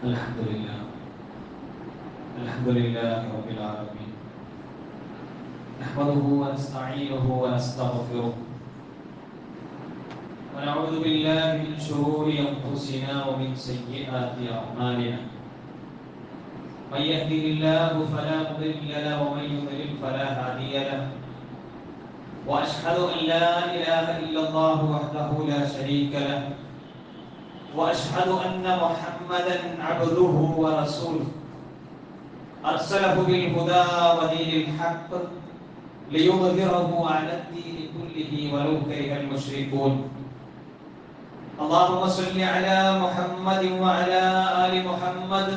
الحمد لله رب العالمين نحمده ونستعينه ونستغفره ونعوذ بالله من شرور أنفسنا ومن سيئات أعمالنا من يهده الله فلا مضل له ومن يضلل فلا هادي له وأشهد أن لا إله إلا الله وحده لا شريك له وأشهد أن محمدًا عبده ورسوله أرسله بالهدى ودين الحق ليظهره على الدين كله ولو كره المشركون اللهم صل على محمد وعلى آل محمد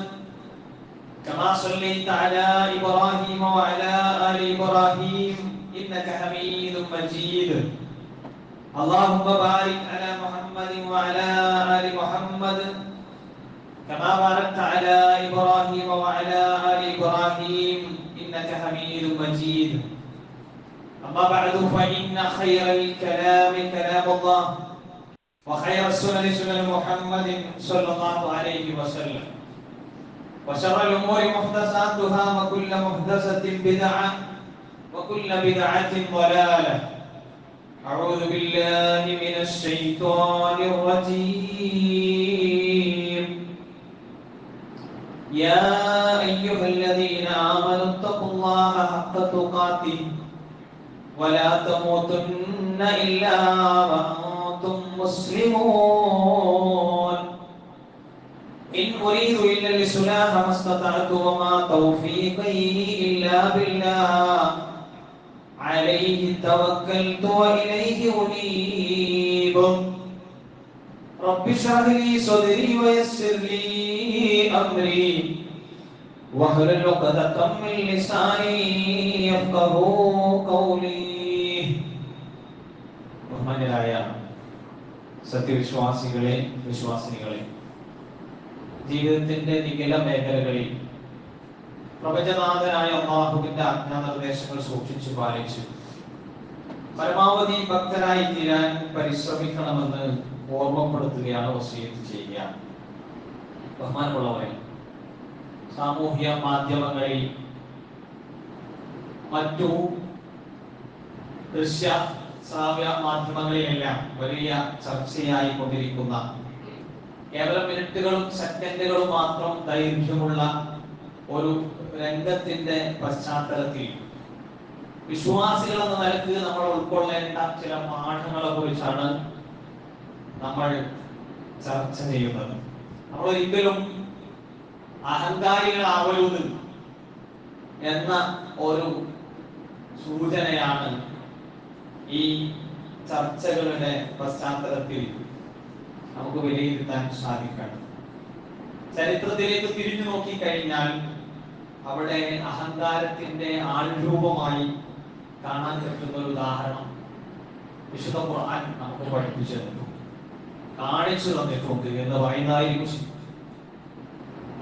كما صليت على إبراهيم وعلى آل إبراهيم إنك حميد مجيد اللهم بارك على محمد وعلى آل محمد كما باركت على إبراهيم وعلى آل إبراهيم إنك حميد مجيد أما بعد فإن خير الكلام كلام الله وخير السنن سنن محمد صلى الله عليه وسلم وشر الأمور محدثاتها وكل محدثة بدعة وكل بدعة ضلالة أعوذ بالله من الشيطان الرجيم يا أيها الذين آمنوا اتقوا الله حق تقاته ولا تموتن إلا وأنتم مسلمون إن أريد إلا الإصلاح ما استطعت وما توفيقي إلا بالله عليه توكلت وإليه أنيب رب اشرح لي صدري ويسر لي أمري واحلل عقدة من لساني يفقهوا قولي ബഹുമാന്യരായ സത്യവിശ്വാസികളെ വിശ്വാസിനികളെ ജീവിതത്തിന്റെ നിഖില മേഖലകളിൽ പ്രപഞ്ചനാഥനായ അല്ലാഹുവിന്റെ ആജ്ഞാനിർദ്ദേശങ്ങൾ സൂക്ഷിച്ചു പാലിച്ച് പരമാവധി ഭക്തരായി തീരാൻ പരിശ്രമിക്കണമെന്ന് ഓർമ്മപ്പെടുത്തുകയാണ് വസിയത്ത് ചെയ്യുക. ബഹുമാനമുള്ളവരെ, സാമൂഹ്യ മാധ്യമങ്ങളിൽ മറ്റു ദൃശ്യ ശ്രാവ്യ മാധ്യമങ്ങളിലെല്ലാം വലിയ ചർച്ചയായി കൊണ്ടിരിക്കുന്ന കേവലം മിനിറ്റുകളും സെക്കൻഡുകളും മാത്രം ദൈർഘ്യമുള്ള ഒരു രംഗത്തിന്റെ പശ്ചാത്തലത്തിൽ വിശ്വാസികൾ എന്ന നിലക്ക് നമ്മൾ ഉൾക്കൊള്ളേണ്ട ചില പാഠങ്ങളെ കുറിച്ചാണ് നമ്മൾ ചർച്ച ചെയ്യുന്നത്. നമ്മൾ ഒരിക്കലും അഹങ്കാരികളാവരുത് എന്ന ഒരു സൂചനയാണ് ഈ ചർച്ചകളുടെ പശ്ചാത്തലത്തിൽ നമുക്ക് വിലയിരുത്താൻ സാധിക്കണം. ചരിത്രത്തിലേക്ക് തിരിഞ്ഞു നോക്കിക്കഴിഞ്ഞാൽ അവിടെ അഹങ്കാരത്തിന്റെ ആൾരൂപമായി കാണാൻ പറ്റുന്ന ഒരു ഉദാഹരണം വിശുദ്ധ ഖുർആൻ നമുക്ക് പഠിപ്പിച്ചു തന്നു, കാണിച്ചു തന്നിട്ടുണ്ട് എന്ന് പറയുന്നതായിരിക്കും.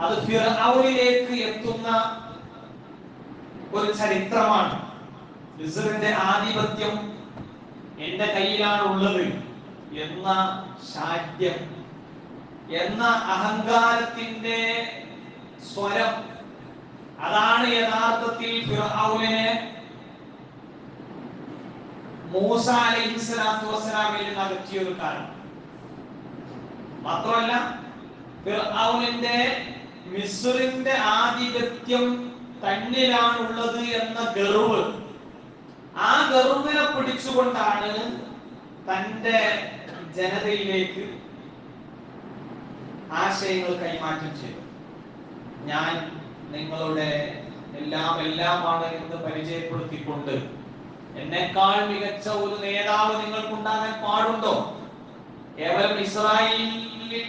അത് ഫിർഔനിലേക്ക് എത്തുന്ന ഒരു ചരിത്രമാണ്. മിസ്റിന്റെ ആധിപത്യം എന്റെ കയ്യിലാണുള്ളത് എന്ന ശാഠ്യം, എന്ന അഹങ്കാരത്തിന്റെ സ്വരം, അതാണ് യഥാർത്ഥത്തിൽ ഫിർഔനെ മൂസ അലൈഹിസ്സലാത്തു വസ്സലാമിൽ നിന്ന് അകറ്റിയ ഒരു കാരണം. മാത്രമല്ല, ഫിർഔനിന്റെ മിസ്റിന്റെ ആധിപത്യം തന്നിലാണുള്ളത് എന്ന ഗർവ്, ആ ഗർവിനെ പിടിച്ചുകൊണ്ടാണ് തന്റെ ജനതയിലേക്ക് ആശയങ്ങൾ കൈമാറ്റം ചെയ്തു. ഞാൻ നിങ്ങളുടെ എല്ലാമാണ് എന്ന് പരിചയപ്പെടുത്തിക്കൊണ്ട് എന്നെക്കാൾ മികച്ച ഒരു നേതാവ് നിങ്ങൾക്കുണ്ടാകാൻ പാടുണ്ടോ? കേവലം ഇസ്രായേലിന്റെ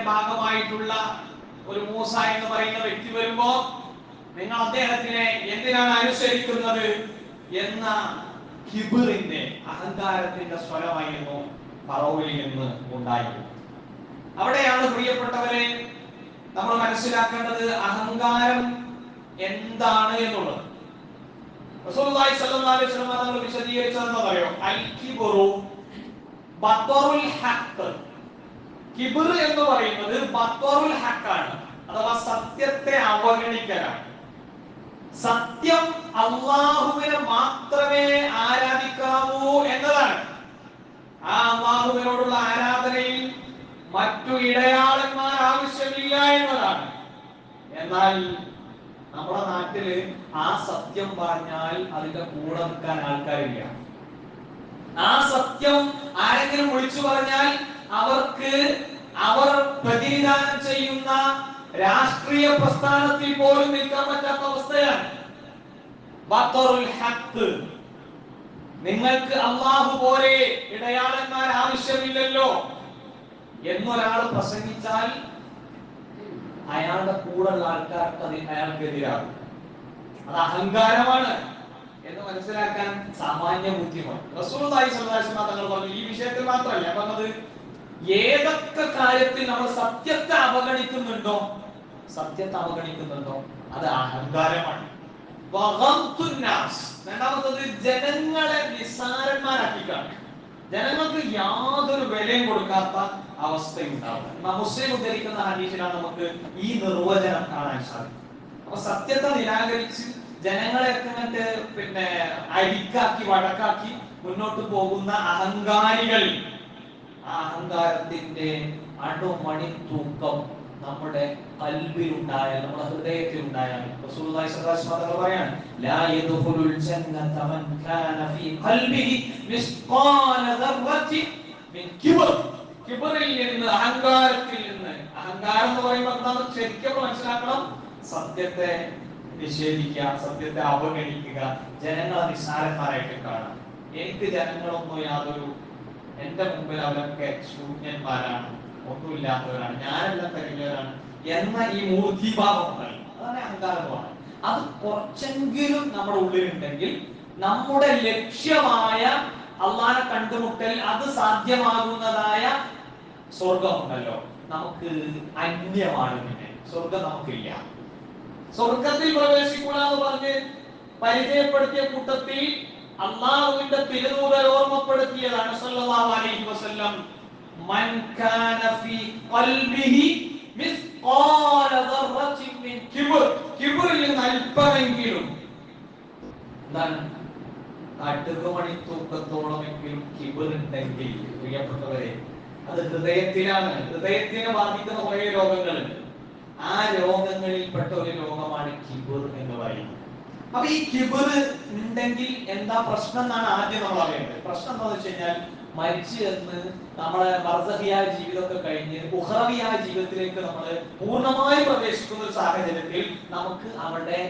ഭാഗമായിട്ടുള്ള ഒരു മൂസ എന്ന് പറയുന്ന വ്യക്തി വരുമ്പോ നിങ്ങൾ അദ്ദേഹത്തിനെ എന്തിനാണ് അനുസരിക്കുന്നത് എന്ന കിബിറിന്റെ, അഹങ്കാരത്തിന്റെ സ്വരമായിരുന്നു ഫറോവിൽ നിന്ന് ഉണ്ടായിരുന്നു. അവിടെയാണ് പ്രിയപ്പെട്ടവരെ നമ്മൾ മനസ്സിലാക്കേണ്ടത് അഹങ്കാരം എന്താണ് എന്നുള്ളത്. റസൂലുള്ളാഹി സ്വല്ലല്ലാഹു അലൈഹി വസല്ലം തങ്ങൾ വിശദീകരിച്ചതെന്ന് പറയോ, അൽ കിബ്റു ബത്റുൽ ഹഖ് കിബർ എന്ന് പറയുന്നത് ബത്വറുൽ ഹഖാണ്, അഥവാ സത്യത്തെ അവഗണിക്കലാണ്. സത്യം അല്ലാഹുവിനെ മാത്രമേ ആരാധിക്കാവൂ എന്നതാണ്. ആ അല്ലാഹുവിനോടുള്ള ആരാധനയിൽ മറ്റു ഇടയാളന്മാർ ആവശ്യമില്ല എന്നതാണ്. എന്നാൽ നമ്മുടെ നാട്ടില് ആ സത്യം പറഞ്ഞാൽ അതിന്റെ കൂടെ നിൽക്കാൻ ആൾക്കാരില്ല. ആ സത്യം ആരെങ്കിലും വിളിച്ചു പറഞ്ഞാൽ അവർക്ക് അവർ പ്രതിനിധാനം ചെയ്യുന്ന രാഷ്ട്രീയ പ്രസ്ഥാനത്തിൽ പോലും നിൽക്കാൻ പറ്റാത്ത അവസ്ഥയാണ്. ബത്വറുൽ ഹഖ്, നിങ്ങൾക്ക് അല്ലാഹു പോലെ ഇടയാളന്മാർ ആവശ്യമില്ലല്ലോ എന്നൊരാൾ പ്രസംഗിച്ചാൽ അയാളുടെ കൂടെയുള്ള ആൾക്കാർക്ക് അത് അയാൾക്കെതിരാകും. അത് അഹങ്കാരമാണ് എന്ന് മനസ്സിലാക്കാൻ സാമാന്യ ബുദ്ധിമാണ്. റസൂലുള്ളാഹി സ്വല്ലല്ലാഹു അലൈഹി വസല്ലം തങ്ങൾ പറഞ്ഞു, ഈ വിഷയത്തിൽ മാത്രമല്ല പറഞ്ഞത്, ഏതൊക്കെ കാര്യത്തിൽ നമ്മൾ സത്യത്തെ അവഗണിക്കുന്നുണ്ടോ അത് അഹങ്കാരമാണ്. രണ്ടാമത്തത് ജനങ്ങളെ നിസ്സാരന്മാരാക്കി കാണും. ജനങ്ങൾക്ക് യാതൊരു വിലയും കൊടുക്കാത്ത അവസ്ഥയുണ്ടാവും. മുസ്ലിം ഉദ്ധരിക്കുന്ന ഹദീസിലാണ് നമുക്ക് ഈ നിർവചനം കാണാൻ സാധിക്കും. അപ്പൊ സത്യത്തെ നിരാകരിച്ച് ജനങ്ങളെയൊക്കെ അരിക്കാക്കി വടക്കാക്കി മുന്നോട്ട് പോകുന്ന അഹങ്കാരികൾ, ആ അഹങ്കാരത്തിന്റെ അണുമണി തൂക്കം നമ്മുടെ ഖൽബിലുണ്ടായാൽ, നമ്മുടെ ഹൃദയത്തിലുണ്ടായാൽ, റസൂലുള്ളാഹി സ്വല്ലല്ലാഹു അലൈഹി വസല്ലം പറയാണ്, ലാ യദ്ഖുലുൽ ജന്നത മൻ കാന ഫീ ഖൽബിഹി മിസ്ഖാല ദർറത്തിൻ മിൻ കിബ്ർ. കിബ്റിൽ നിന്ന്, അഹങ്കാരത്തിൽ നിന്ന്. അഹങ്കാരം എന്ന് പറയുമ്പോൾ എന്താണ് ശരിക്കും മനസ്സിലാക്കണം? സത്യത്തെ നിഷേധിക്കുക, സത്യത്തെ അവഗണിക്കുക, ജനങ്ങളെ നിസ്സാരന്മാരായിട്ട് കാണാം. എനിക്ക് ജനങ്ങളൊന്നും യാതൊരു, എന്റെ മുമ്പിൽ അവരൊക്കെ ശൂന്യന്മാരാണ്, ഒന്നുമില്ലാത്തവരാണ്, ഞാനെല്ലാം കഴിഞ്ഞവരാണ് എന്ന ഈ മൂർത്തിഭാവം ഉണ്ടല്ലോ, അതാണ് അഹങ്കാരമാണ്. അത് കുറച്ചെങ്കിലും നമ്മുടെ ഉള്ളിലുണ്ടെങ്കിൽ നമ്മുടെ ലക്ഷ്യമായ അള്ളാഹനെ കണ്ടുമുട്ടൽ, അത് സാധ്യമാകുന്നതായ സ്വർഗമുണ്ടല്ലോ, നമുക്ക് അന്യമാണ്. പിന്നെ സ്വർഗം നമുക്കില്ല. സ്വർഗത്തിൽ പ്രവേശിക്കുക എന്ന് പറഞ്ഞ് പരിചയപ്പെടുത്തിയ കൂട്ടത്തിൽ അള്ളാഹുവിന്റെ തിരുദൂതർ ഓർമ്മപ്പെടുത്തിയതാണ് സല്ലല്ലാഹു അലൈഹി വസല്ലം, മൻ കാന ഫീ ഖൽബിഹി മിസ്ഖാല ദർറത്തിൻ മിൻ കിബ്ർ. കിബ്റിൽ നിന്ന് അല്പമെങ്കിലും, എന്താണ്, കടുകുമണി തൂക്കത്തോളമെങ്കിലും കിബ്ർ ഉണ്ടെങ്കിൽ പ്രിയപ്പെട്ടവരെ, അത് ഹൃദയത്തിലാണ്. ഹൃദയത്തിനെ ബാധിക്കുന്ന കുറേ രോഗങ്ങളുണ്ട്. ആ രോഗങ്ങളിൽപ്പെട്ട ഒരു രോഗമാണ് കിബ്ർ എന്ന് പറയുന്നത്. അപ്പൊ ഈ കിബ്ർ ഉണ്ടെങ്കിൽ എന്താ പ്രശ്നം എന്നാണ് ആദ്യം നമ്മൾ അറിയേണ്ടത്. പ്രശ്നം എന്താണെന്ന് വെച്ച് കഴിഞ്ഞാൽ, മരിച്ചു എന്ന് നമ്മളെ ബർസഖിയായ ജീവിതമൊക്കെ കഴിഞ്ഞ് ഉഖറവിയായ ജീവിതത്തിലേക്ക് നമ്മൾ പൂർണ്ണമായി പ്രവേശിക്കുന്ന ഒരു സാഹചര്യത്തിൽ നമുക്ക് അവിടെ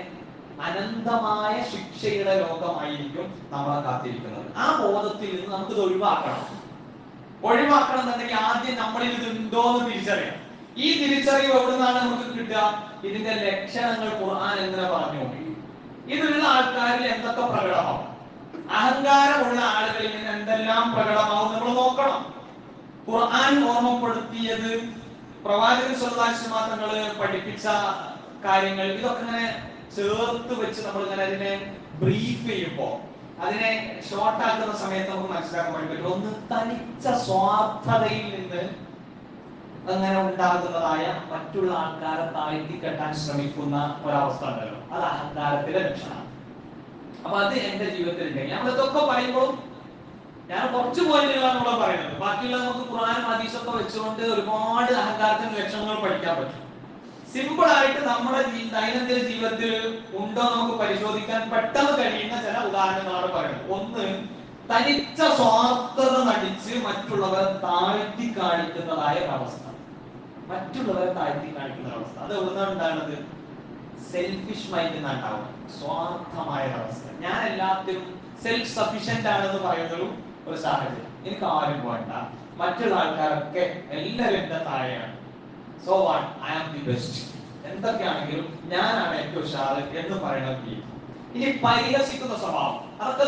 അനന്തമായ ശിക്ഷയുടെ ലോകമായിരിക്കും നമ്മളെ കാത്തിരിക്കുന്നത്. ആ ബോധത്തിൽ നിന്ന് നമുക്കിത് ഒഴിവാക്കണം എന്നുണ്ടെങ്കിൽ ആദ്യം നമ്മളിൽ ഇത് ഉണ്ടോ എന്ന് തിരിച്ചറിയാം. ഈ തിരിച്ചറിവ് എവിടെ നിന്നാണ് നമുക്ക് കിട്ടുക? ഇതിന്റെ ലക്ഷണങ്ങൾ ഖുർആൻ എങ്ങനെ പറഞ്ഞു? ഇതിലുള്ള ആൾക്കാരിൽ എന്തൊക്കെ പ്രകടമാവും? അഹങ്കാരമുള്ള ആളുകളിൽ നിന്ന് എന്തെല്ലാം പ്രകടമാവും നമ്മൾ നോക്കണം. ഖുർആൻ ഓർമ്മപ്പെടുത്തിയത്, പ്രവാചകൻ സ്വല്ലല്ലാഹു അലൈഹി വസല്ലം തങ്ങൾ പഠിപ്പിച്ച കാര്യങ്ങൾ, ഇതൊക്കെ ഇങ്ങനെ ചേർത്ത് വെച്ച് നമ്മൾ ഇങ്ങനെ അതിനെ ബ്രീഫ് ചെയ്യുമ്പോൾ, അതിനെ ഷോർട്ട് ആക്കുന്ന സമയത്ത് നമുക്ക് മനസ്സിലാക്കാൻ പറ്റും. ഒന്ന്, തനിച്ച സ്വാർത്ഥതയിൽ നിന്ന് അങ്ങനെ ഉണ്ടാകുന്നതായ മറ്റുള്ള ആൾക്കാരെ താഴ്ത്തിക്കെട്ടാൻ ശ്രമിക്കുന്ന ഒരവസ്ഥ ഉണ്ടല്ലോ, അത് അഹങ്കാരത്തിന്റെ ലക്ഷണമാണ്. അപ്പൊ അത് എന്റെ ജീവിതത്തിൽ ഉണ്ടെങ്കിൽ, നമ്മളിതൊക്കെ പറയുമ്പോഴും ഞാൻ കുറച്ച് പോയിന്റുകളാണ് നമ്മൾ പറയുന്നത്. ബാക്കിയുള്ള നമുക്ക് ഖുർആനും ഹദീസൊക്കെ വെച്ചുകൊണ്ട് ഒരുപാട് അഹങ്കാരത്തിന്റെ ലക്ഷണങ്ങൾ പഠിക്കാൻ പറ്റും. സിമ്പിൾ ആയിട്ട് നമ്മുടെ ദൈനംദിന ജീവിതത്തിൽ ഉണ്ടോ നമുക്ക് പരിശോധിക്കാൻ പെട്ടെന്ന് കഴിയുന്ന ചില ഉദാഹരണങ്ങളാണ് പറയുന്നത്. ഒന്ന്, തനിച്ച സ്വാർത്ഥത നടിച്ച് മറ്റുള്ളവരെ താഴ്ത്തി കാണിക്കുന്നതായ ഒരവസ്ഥ. മറ്റുള്ളവരെ താഴ്ത്തി കാണിക്കുന്ന അവസ്ഥ, അത് എവിടുന്നാണ് ഉണ്ടാകുന്നത്? സെൽഫിഷ് മൈൻഡിൽ നിന്നാണ് ഉണ്ടാവുക. സ്വാർത്ഥമായ അവസ്ഥ. ഞാൻ എല്ലാത്തിനും സെൽഫ് സഫിഷ്യന്റ് ആണെന്ന് പറയുന്ന ഒരു സാഹചര്യം. എനിക്ക് ആരും വേണ്ട, മറ്റുള്ള ആൾക്കാരൊക്കെ എല്ലാവരും എന്റെ താഴെയാണ്, so what, I am the best, എന്തൊക്കെയാണെങ്കിലും ഞാനാണ് ഏറ്റവും ഉഷാറ് എന്ന് പറയുന്നത്. ഇനി പരിഹസിക്കുന്ന സ്വഭാവം, അതൊക്കെ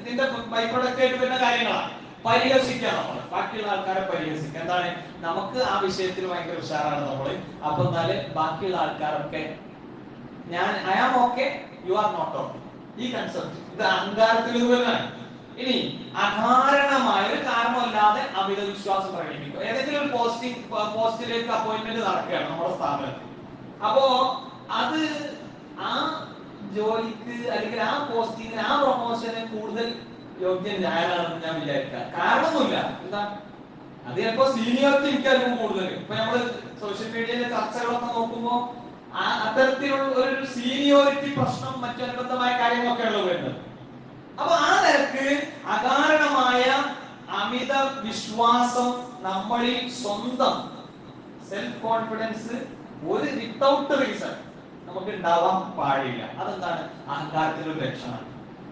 ഇതിന്റെ ബൈ പ്രൊഡക്റ്റ് ആയിട്ട് വരുന്ന കാര്യങ്ങളാണ്. പരിഹസിക്കുക, നമ്മൾ ബാക്കിയുള്ള ആൾക്കാരെ പരിഹസിക്കുക. എന്താണ്, നമുക്ക് ആ വിഷയത്തിൽ ഭയങ്കര ഉഷാറാണ് നമ്മള്, അപ്പൊ എന്നാല് ബാക്കിയുള്ള ആൾക്കാരൊക്കെ I am okay, you are not okay. ഈ കൺസെപ്റ്റ് ഇത് അഹങ്കാരത്തിൽ വരുന്നതാണ്. ഇനി അകാരണമായ ഒരു കാരണമല്ലാതെ അമിത വിശ്വാസം പ്രകടിപ്പിക്കുക. ഏതെങ്കിലും ഒരു പോസ്റ്റിലേക്ക് അപ്പോയിന്റ്മെന്റ് നടക്കുകയാണ് നമ്മുടെ സ്ഥാപനത്തിൽ. അപ്പോ അത് ആ ജോലിക്ക് അല്ലെങ്കിൽ ആ പോസ്റ്റിങ്ങിന് ആ പ്രൊമോഷന് കൂടുതൽ യോഗ്യൻ ഞാനാണെന്ന് ഞാൻ വിചാരിക്കാം. കാരണമൊന്നുമില്ല. എന്താ, അത് ചിലപ്പോ സീനിയോറിറ്റി എനിക്കായിരിക്കും കൂടുതൽ. ഇപ്പൊ നമ്മള് സോഷ്യൽ മീഡിയയിലെ ചർച്ചകളൊക്കെ നോക്കുമ്പോ അത്തരത്തിലുള്ള ഒരു സീനിയോറിറ്റി പ്രശ്നം മറ്റനുബന്ധമായ കാര്യങ്ങളൊക്കെ ഉള്ളത് വരുന്നത്. അപ്പൊ ആ നിരക്ക് അകാരണമായ അമിത വിശ്വാസം നമ്മളിൽ സ്വന്തം സെൽഫ് കോൺഫിഡൻസ് ഒരു വിത്തൗട്ട് റീസൺ നമുക്ക് ഉണ്ടാവാൻ പാടില്ല. അതെന്താണ്? അഹങ്കാരത്തിന്റെ ഒരു ലക്ഷണം.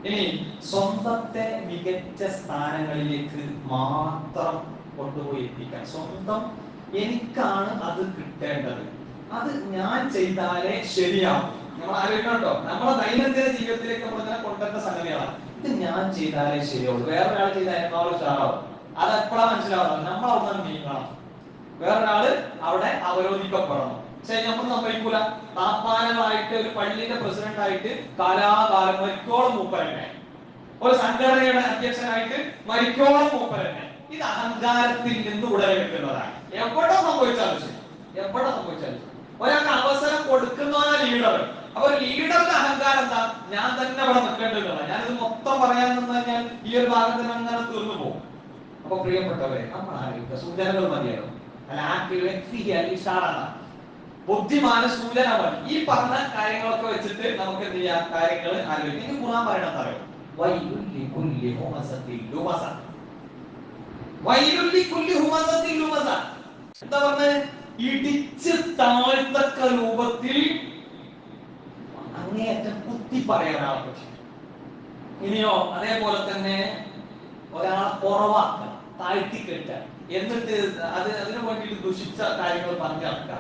ഇനി സ്വന്തത്തെ മികച്ച സ്ഥാനങ്ങളിലേക്ക് മാത്രം കൊണ്ടുപോയി എത്തിക്കാൻ, സ്വന്തം എനിക്കാണ് അത് കിട്ടേണ്ടത്, അത് ഞാൻ ചെയ്താലേ ശരിയാവും. നമ്മൾ ആലോചിക്കണോ, നമ്മളെ ദൈനംദിന ജീവിതത്തിലേക്ക് നമ്മൾ ഇങ്ങനെ കൊണ്ടുവരുന്ന സംഗതികളാണ്. ഇത് ഞാൻ ചെയ്താലേ ശരിയാവുള്ളൂ, വേറൊരാൾ ചെയ്താൽ ഉഷാറാവും. അത് എപ്പോഴാണ് മനസ്സിലാവുന്നത്? നമ്മൾ അവിടെ നിന്ന് നീങ്ങണം, വേറൊരാള് അവിടെ അവരോധിക്കപ്പെടണം. പക്ഷെ നമ്മൾ സമ്മതിക്കൂല. താപ്പാനങ്ങളായിട്ട് ഒരു പള്ളിയുടെ പ്രസിഡന്റ് ആയിട്ട് കാലാകാലം മരിക്കോളം മൂപ്പരന്നെ, ഒരു സംഘടനയുടെ അധ്യക്ഷനായിട്ട് മരിക്കോളം മൂപ്പരന്നെ. ഇത് അഹങ്കാരത്തിൽ നിന്ന് ഉടലെടുക്കുന്നതാണ്. എവിടെ സംഭവിച്ചാലും ശരി, എവിടെ സംഭവിച്ചാലും ശരി. ഒരാൾക്ക് അവസരം കൊടുക്കുന്നവനാ ലീഡർ. അപ്പൊ ലീഡറുടെ അഹങ്കാരം എന്താ? ഞാൻ തന്നെ അവിടെ നിൽക്കേണ്ടതാണ്. ഞാനിത് മൊത്തം പറയാൻ നിന്ന് കഴിഞ്ഞാൽ ഈ ഒരു ഭാഗത്തിന് അങ്ങനെ തീർന്നു പോകും. അപ്പൊ പ്രിയപ്പെട്ടവരെ, നമ്മൾ ആലോചിക്കുക, സൂചനകൾ മതിയാകും. ബുദ്ധിമാന സൂചന മതി. ഈ പറഞ്ഞ കാര്യങ്ങളൊക്കെ വെച്ചിട്ട് നമുക്ക് എന്ത് ചെയ്യാം? കാര്യങ്ങൾ ആലോചിക്കാം. ഇനി ഖുർആൻ പറയണത് അറിയോ? വൈലുല്ലി കുല്ലി ഹുമസത്തിൽ ലുമസ. വൈലുല്ലി കുല്ലി ഹുമസത്തിൽ ലുമസ. എന്താ പറഞ്ഞത്? ഇടിച്ച് താഴ്ത്തക്ക രൂപത്തിൽ അങ്ങേയറ്റം കുത്തി പറയാൻ ഒരാളെ പറ്റി. ഇനിയോ അതേപോലെ തന്നെ ഒരാളെ കുറവാക്കുക, താഴ്ത്തിക്കെട്ടുക, എന്നിട്ട് അതിനു വേണ്ടിയിട്ട് ദുഷിച്ച കാര്യങ്ങൾ പറഞ്ഞു നടക്കുക.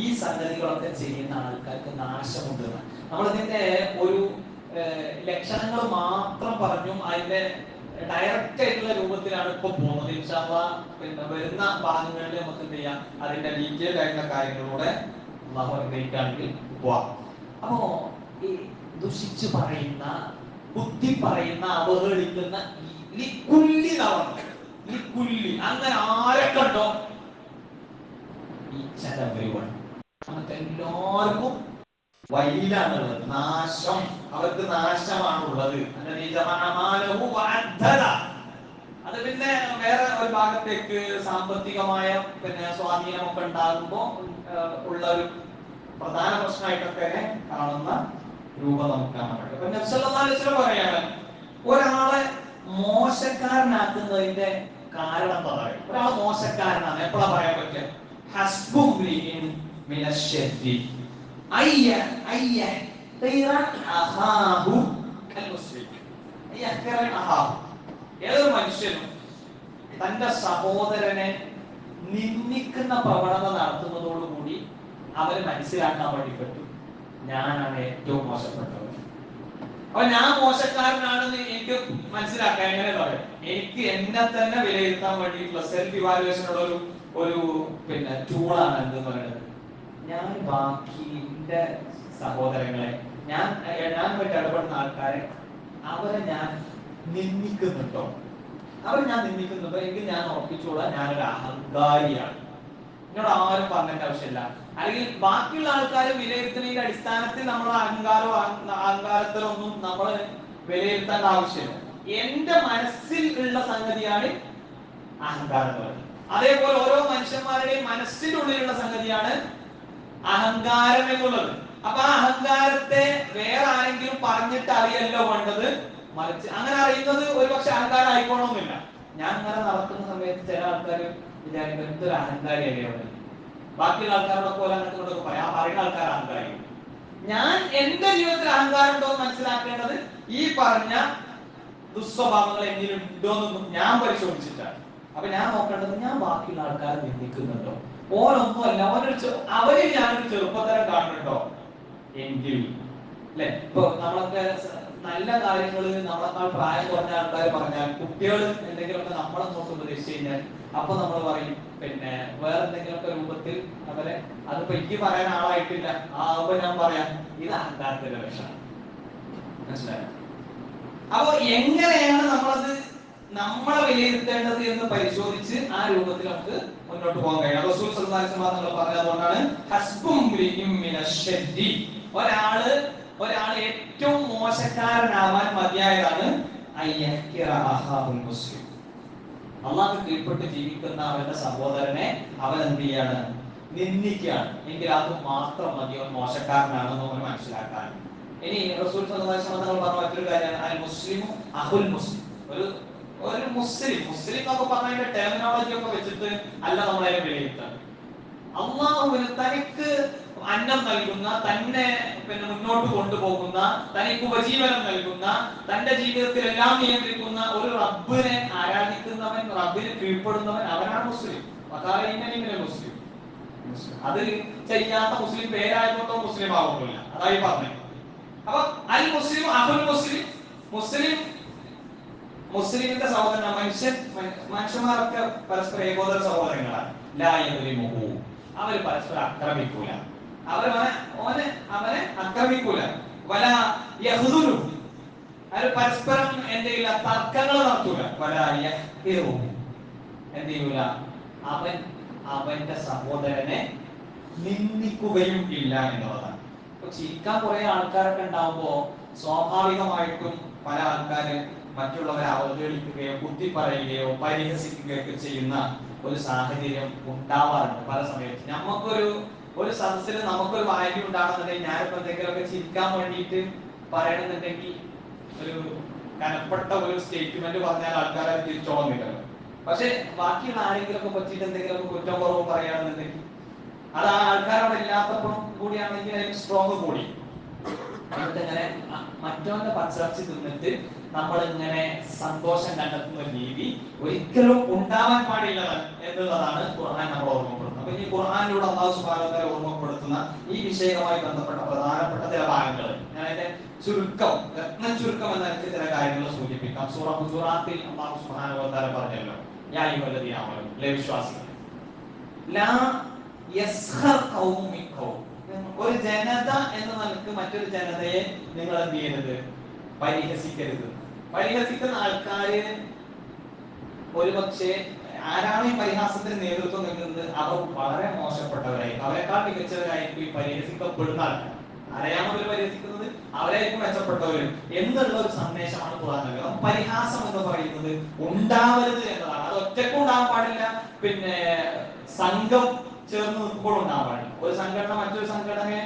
ഈ സംഗതികളൊക്കെ ചെയ്യുന്ന ആൾക്കാർക്ക് നാശമുണ്ട്. നമ്മളിതിന്റെ ഒരു ലക്ഷണങ്ങൾ മാത്രം പറഞ്ഞും അതിന്റെ ഡയറക്റ്റ് ആയിട്ടുള്ള രൂപത്തിലാണ് ഇപ്പൊ പോകുന്നത്. ഇൻഷാ അല്ലാഹ് പിന്നെ വരുന്ന ഭാഗങ്ങളിൽ നമുക്ക് എന്ത് ചെയ്യാം, അതിന്റെ ഡീറ്റെയിൽ ആയിട്ടുള്ള കാര്യങ്ങളിലൂടെ അല്ലാഹു അനുഗ്രഹിക്കുകയാണെങ്കിൽ പോവാം. അപ്പോ ഈ ദുഷിച്ചു പറയുന്ന, ബുദ്ധി പറയുന്ന, അവഹേളിക്കുന്ന അങ്ങനെ ആരെ കണ്ടോ എല്ലാവർക്കും വൈലാണുള്ളത്, നാശം, അവർക്ക് നാശമാണുള്ളത്. അത് പിന്നെ വേറെ ഒരു ഭാഗത്തേക്ക് സാമ്പത്തികമായ പിന്നെ സ്വാധീനമൊക്കെ ഉണ്ടാകുമ്പോ ഉള്ള ഒരു പ്രധാന പ്രശ്നമായിട്ടൊക്കെ കാണുന്ന രൂപം നമുക്ക് കാണാൻ പറ്റും. അപ്പൊ നബി സല്ലല്ലാഹു അലൈഹി വസല്ലം പറയാണ്, ഒരാളെ മോശക്കാരനാക്കുന്നതിന്റെ കാരണം പറയും. ഒരാൾ മോശക്കാരനാണ് എപ്പോഴാ പറയാൻ പറ്റുക? ഏതൊരു മനുഷ്യനും തന്റെ സഹോദരനെ നിന്ദിക്കുന്ന പ്രവണത നടത്തുന്നതോടുകൂടി അവന് മനസ്സിലാക്കാൻ വേണ്ടി പറ്റും, ഞാനാണ് ഏറ്റവും മോശപ്പെട്ടവൻ. അപ്പൊ ഞാൻ മോശക്കാരനാണെന്ന് എനിക്ക് മനസ്സിലാക്കാൻ എങ്ങനെ പറയും? എനിക്ക് എന്നെ തന്നെ വിലയിരുത്താൻ വേണ്ടിയിട്ടുള്ള സെൽഫ് ഇവാലുവേഷനുള്ള ഒരു പിന്നെ ടൂളാണ് എന്തെന്ന് പറയുന്നത്. ഞാൻ ബാക്കി എന്റെ സഹോദരങ്ങളെ, ഞാനുമായിട്ട് ഇടപെടുന്ന ആൾക്കാരെ, അവരെ ഞാൻ നിന്ദിക്കുന്നുണ്ടോ? ഞാൻ നിന്ദിക്കുന്നുണ്ടോ എങ്കിൽ ഞാൻ ഉറപ്പിച്ചോളാം, ഞാനൊരു അഹങ്കാരിയാണ്. എന്നോട് ആരും പറഞ്ഞേണ്ട ആവശ്യമില്ല. അല്ലെങ്കിൽ ബാക്കിയുള്ള ആൾക്കാർ വിലയിരുത്തുന്നതിന്റെ അടിസ്ഥാനത്തിൽ നമ്മൾ അഹങ്കാരത്തിലൊന്നും നമ്മൾ വിലയിരുത്തേണ്ട ആവശ്യമില്ല. എന്റെ മനസ്സിൽ ഉള്ള സംഗതിയാണ് അഹങ്കാരം എന്ന് പറയുന്നത്. അതേപോലെ ഓരോ മനുഷ്യന്മാരുടെയും മനസ്സിന്റെ ഉള്ളിലുള്ള സംഗതിയാണ് അഹങ്കാരം എന്നുള്ളത്. അപ്പൊ ആ അഹങ്കാരത്തെ വേറെ ആരെങ്കിലും പറഞ്ഞിട്ട് അറിയല്ലോ വേണ്ടത്, മറിച്ച് അങ്ങനെ അറിയുന്നത് ഒരുപക്ഷെ അഹങ്കാരം ആയിക്കോണമെന്നില്ല. ഞാൻ അങ്ങനെ നടക്കുന്ന സമയത്ത് ചില ആൾക്കാർ വിചാരിക്കും എന്തൊരു അഹങ്കാരിയല്ലേ അവിടെ, ബാക്കിയുള്ള ആൾക്കാരോടൊക്കെ പോലെ അങ്ങനത്തെ പറയാം, പറയുന്ന ആൾക്കാർ അഹങ്കാരി. ഞാൻ എന്റെ ജീവിതത്തിൽ അഹങ്കാരം ഉണ്ടോ എന്ന് മനസ്സിലാക്കേണ്ടത് ഈ പറഞ്ഞ ദുസ്വഭാവങ്ങൾ എങ്കിലും ഉണ്ടോയെന്നൊന്നും ഞാൻ പരിശോധിച്ചിട്ടാണ്. അപ്പൊ ഞാൻ നോക്കേണ്ടത്, ഞാൻ ബാക്കിയുള്ള ആൾക്കാരെ നിന്ദിക്കുന്നുണ്ടോ? ഓരൊന്നുമല്ല, അവരിൽ ഞാനൊരു ചെറുപ്പത്തരം കാണുന്നുണ്ടോ എങ്കിൽ, അല്ലെ? ഇപ്പൊ നമ്മളൊക്കെ നല്ല കാര്യങ്ങൾ നമ്മളെക്കാൾ പ്രായം കുറഞ്ഞ ആൾക്കാർ പറഞ്ഞാൽ, കുട്ടികൾ എന്തെങ്കിലുമൊക്കെ നമ്മളെ നോക്കി ഉപദേശിച്ചു കഴിഞ്ഞാൽ അപ്പൊ നമ്മൾ പറയും പിന്നെ വേറെ എന്തെങ്കിലുമൊക്കെ രൂപത്തിൽ അവരെ, അതിപ്പോ എനിക്ക് പറയാൻ ആളായിട്ടില്ല, ആവുമ്പോ ഞാൻ പറയാം ഇത് അഹങ്കാരത്തിന്റെ ലക്ഷണം. മനസ്സിലായോ? അപ്പൊ എങ്ങനെയാണ് നമ്മളെ വിലയിരുത്തേണ്ടത് എന്ന് പരിശോധിച്ച് ആ രൂപത്തിൽ നമുക്ക് മുന്നോട്ട് പോകാൻ കഴിയും. റസൂൽ സല്ലല്ലാഹു അലൈഹി വസല്ലം പറഞ്ഞതുകൊണ്ടാണ് ഹസ്ബും മിനശ്ശദ്ദി, ഒരാള് ഏറ്റവും മോശക്കാരനാവാൻ മതിയായതാണ് അയ്യഹ്കിറ അഹാബുൽ മുസ്ലിം. അള്ളാഹു കീഴ്പ്പെട്ട് ജീവിക്കുന്ന അവന്റെ സഹോദരനെ അവൻ എന്ത് ചെയ്യാണ്? നിന്ദിക്കുകയാണ്. എങ്കിൽ അത് മാത്രം മതി അവൻ മോശക്കാരനാണെന്ന് അവൻ മനസ്സിലാക്കാൻ. ഇനി റസൂൽ സല്ലല്ലാഹു അലൈഹി വസല്ലം പറഞ്ഞ മറ്റൊരു കാര്യമാണ് അൽ മുസ്ലിമു അഖുൽ മുസ്ലിം. ഒരു മുസ്ലിം എന്നൊക്കെ പറഞ്ഞതിന്റെ ടെർമിനോളജി ഒക്കെ വെച്ചിട്ട് അല്ല നമ്മളെ വിലയിരുത്താൻ. അള്ളാഹുവിന് തനിക്ക് അന്നം നൽകുന്ന, തന്നെ മുന്നോട്ട് കൊണ്ടുപോകുന്ന, തനിക്ക് ഉപജീവനം നൽകുന്ന, തന്റെ ജീവിതത്തിൽ എല്ലാം നിയന്ത്രിക്കുന്ന ഒരു റബ്ബിനെ ആരാധിക്കുന്നവൻ, റബ്ബിന് കീഴ്പ്പെടുന്നവൻ, അവനാണ് മുസ്ലിം. മുസ്ലിം അത് ചെയ്യാത്ത മുസ്ലിം പേരായതുകൊണ്ടോ മുസ്ലിം ആവുന്നില്ല. അതായി പറഞ്ഞത്. അപ്പൊ അൽ മുസ്ലിം അഹുൽ മുസ്ലിം, മുസ്ലിമിന്റെ സഹോദരൻ. മനുഷ്യന്മാരൊക്കെ പരസ്പര ഏകോദര സഹോദരങ്ങളാണ്. അവര് പരസ്പരം ആക്രമിക്കൂല, അവനെ ആക്രമിക്കൂല. വല യഹ്ദുലു, അവര് പരസ്പരം എന്തെങ്കിലും തർക്കങ്ങൾ നടത്തൂല. വല യഹ്ഖിറു, എന്ത് ചെയ്യൂല? അവന്റെ സഹോദരനെ നിന്ദിക്കുകയും ഇല്ല എന്നുള്ളതാണ്. ഇപ്പൊ ചിരിക്കാൻ കുറെ ആൾക്കാരൊക്കെ ഉണ്ടാവുമ്പോ സ്വാഭാവികമായിട്ടും പല ആൾക്കാര് മറ്റുള്ളവരെ അവഹേളിക്കുകയോ കുത്തിപ്പറയുകയോ പരിഹസിക്കുകയോ ഒക്കെ ചെയ്യുന്ന ഒരു സാഹചര്യം ഉണ്ടാവാറുണ്ട് പല സമയത്ത്. ഒരു സദസ്സിൽ നമുക്കൊരു വാല്യൂ ഉണ്ടാകുന്നുണ്ടെങ്കിൽ, ഞാനിപ്പോ എന്തെങ്കിലുമൊക്കെ ചിരിക്കാൻ വേണ്ടിയിട്ട് പറയണമെന്നുണ്ടെങ്കിൽ ഒരു കനപ്പെട്ട ഒരു സ്റ്റേറ്റ്മെന്റ് പറഞ്ഞാൽ ആൾക്കാരെ തിരിച്ചോളുന്നില്ലല്ലോ. പക്ഷെ ബാക്കിയുള്ള ആരെങ്കിലും ഒക്കെ പറ്റിയിട്ട് എന്തെങ്കിലുമൊക്കെ കുറ്റം കുറവ് പറയുകയാണെന്നുണ്ടെങ്കിൽ അത് ആ ആൾക്കാരോട് ഇല്ലാത്തപ്പോഴും കൂടിയാണെങ്കിൽ അതിന് സ്ട്രോങ് കൂടി. എന്നിട്ട് ഇങ്ങനെ മറ്റവന്റെ പച്ചറച്ചി തിന്നിട്ട് നമ്മൾ ഇങ്ങനെ സന്തോഷം കണ്ടെത്തുന്ന ഒരു രീതി ഒരിക്കലും ഉണ്ടാവാൻ പാടില്ല എന്നുള്ളതാണ് ഖുർആൻ നമ്മളെ ഓർമ്മപ്പെടുത്തുന്നത്. അപ്പൊ ഈ ഖുർആനിലൂടെ അല്ലാഹു സുബ്ഹാനഹു വ തആല ഓർമ്മപ്പെടുത്തുന്ന ഈ വിഷയവുമായി ബന്ധപ്പെട്ട പ്രധാനപ്പെട്ട ചില ഭാഗങ്ങൾ ഞാൻ അതിന്റെ ചുരുക്കം എന്ന ചില കാര്യങ്ങൾ സൂചിപ്പിക്കാം. സൂറ ഹുജറാത്തിൽ അല്ലാഹു സുബ്ഹാനഹു വ തആല പറഞ്ഞല്ലോ, യാ അയ്യുഹല്ലദീന ആമനൂ, വിശ്വാസികളെ, ലാ യസ്ഖർ ഖൗമുൻ മിൻ ഖൗം, ഒരു ജനത എന്ന നിലക്ക് മറ്റൊരു ജനതയെ നിങ്ങൾ എന്ത് ചെയ്യരുത്? പരിഹസിക്കരുത്. പരിഹസിക്കുന്ന ആൾക്കാര് ഒരുപക്ഷെ ആരാണ് ഈ പരിഹാസത്തിന് നേതൃത്വം നൽകുന്നത്? അവർ വളരെ മോശപ്പെട്ടവരായി, അവരെക്കാൾ മികച്ചവരായിരിക്കും ഈ പരിഹസിക്കപ്പെടുന്ന ആൾക്കാർ. ആരെയാണോ അവർ പരിഹസിക്കുന്നത് അവരായിരിക്കും മെച്ചപ്പെട്ടവരും എന്നുള്ള ഒരു സന്ദേശമാണ് ഖുർആൻ നൽകുന്നത്. പരിഹാസം എന്ന് പറയുന്നത് ഉണ്ടാവരുത് എന്നതാണ്. അത് ഒറ്റക്കും ഉണ്ടാകാൻ പാടില്ല, സംഘം ചേർന്ന് നിൽക്കുമ്പോൾ ഉണ്ടാകാൻ പാടില്ല. ഒരു സംഘടന മറ്റൊരു സംഘടനയെ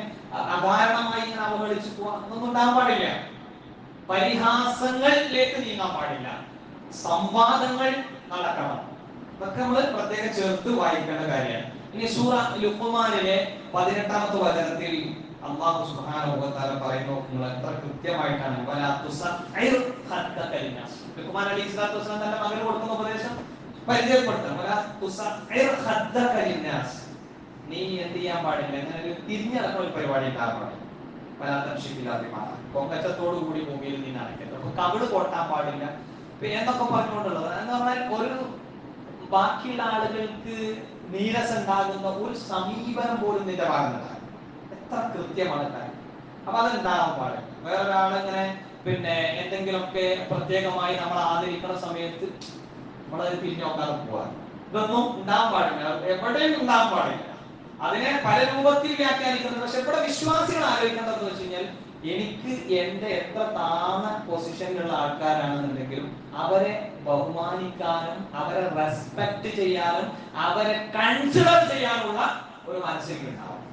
അകാരണമായി ഇങ്ങനെ അവഹേളിച്ചു പോകാൻ ഒന്നും ഉണ്ടാകാൻ പാടില്ല. പരിഹാസങ്ങളിലേക്ക് നീങ്ങാൻ പാടില്ല. സംവാദങ്ങൾ നടക്കണം. ഇതൊക്കെ നമ്മൾ പ്രത്യേകം ചേർത്ത് വായിക്കേണ്ട കാര്യമാണ്. ഇനി സൂറ ലുഖ്മാനിലെ 18ാമത്തെ വചനത്തിൽ അല്ലാഹു സുബ്ഹാനഹു വ തആല പറയുന്നു, നിങ്ങൾ എത്ര കൃത്യമായിട്ടാണ് വലാ തുസഇർ ഖദ്ദക ലിന്നാസ്. ലുഖ്മാൻ അലൈഹിസ്സലാത്തു വസ്സലാം തന്റെ മകന് കൊടുക്കുന്ന ഉപദേശം പരിചയപ്പെടുത്തണം. വലാ തുസഇർ ഖദ്ദക ലിന്നാസ്, നീ എന്ത് ചെയ്യാൻ പാടില്ല, അങ്ങനെ ഒരു തിരിഞ്ഞടക്കുന്ന ഒരു പരിപാടി ഉണ്ടാകാൻ പാടില്ല. പൊങ്കച്ചത്തോടു കൂടി ഭൂമിയിൽ നീ നടക്കരുത്. അപ്പൊ കവിള് കൊട്ടാൻ പാടില്ല എന്നൊക്കെ പറഞ്ഞുകൊണ്ടുള്ളത് എന്ന് പറഞ്ഞാൽ ഒരു ബാക്കിയുള്ള ആളുകൾക്ക് നീരസം ഉണ്ടാകുന്ന ഒരു സമീപനം പോലും നിന്റെ ഭാഗത്തുണ്ടാകും. എത്ര കൃത്യമാണ് കാര്യം. അപ്പൊ അതുണ്ടാകാൻ പാടില്ല. വേറൊരാളിങ്ങനെ എന്തെങ്കിലുമൊക്കെ പ്രത്യേകമായി നമ്മൾ ആദരിക്കുന്ന സമയത്ത് നമ്മളത് തിരിഞ്ഞോക്കാതെ പോവാൻ, ഇതൊന്നും ഉണ്ടാകാൻ പാടില്ല. എവിടെയും ഉണ്ടാകാൻ പാടില്ല. അതിനെ പല രൂപത്തിൽ വ്യാഖ്യാനിക്കുന്നത്. പക്ഷെ ഇവിടെ വിശ്വാസികൾ ആലോചിക്കേണ്ടതെന്ന് വെച്ച് കഴിഞ്ഞാൽ, എനിക്ക് എന്റെ എത്ര താഴ്ന്ന പൊസിഷനിലുള്ള ആൾക്കാരാണെന്നുണ്ടെങ്കിലും അവരെ ബഹുമാനിക്കാനും അവരെ റെസ്പെക്ട് ചെയ്യാനും അവരെ കൺസിഡർ ചെയ്യാനുള്ള ഒരു മനസ്സിലുണ്ടാവും.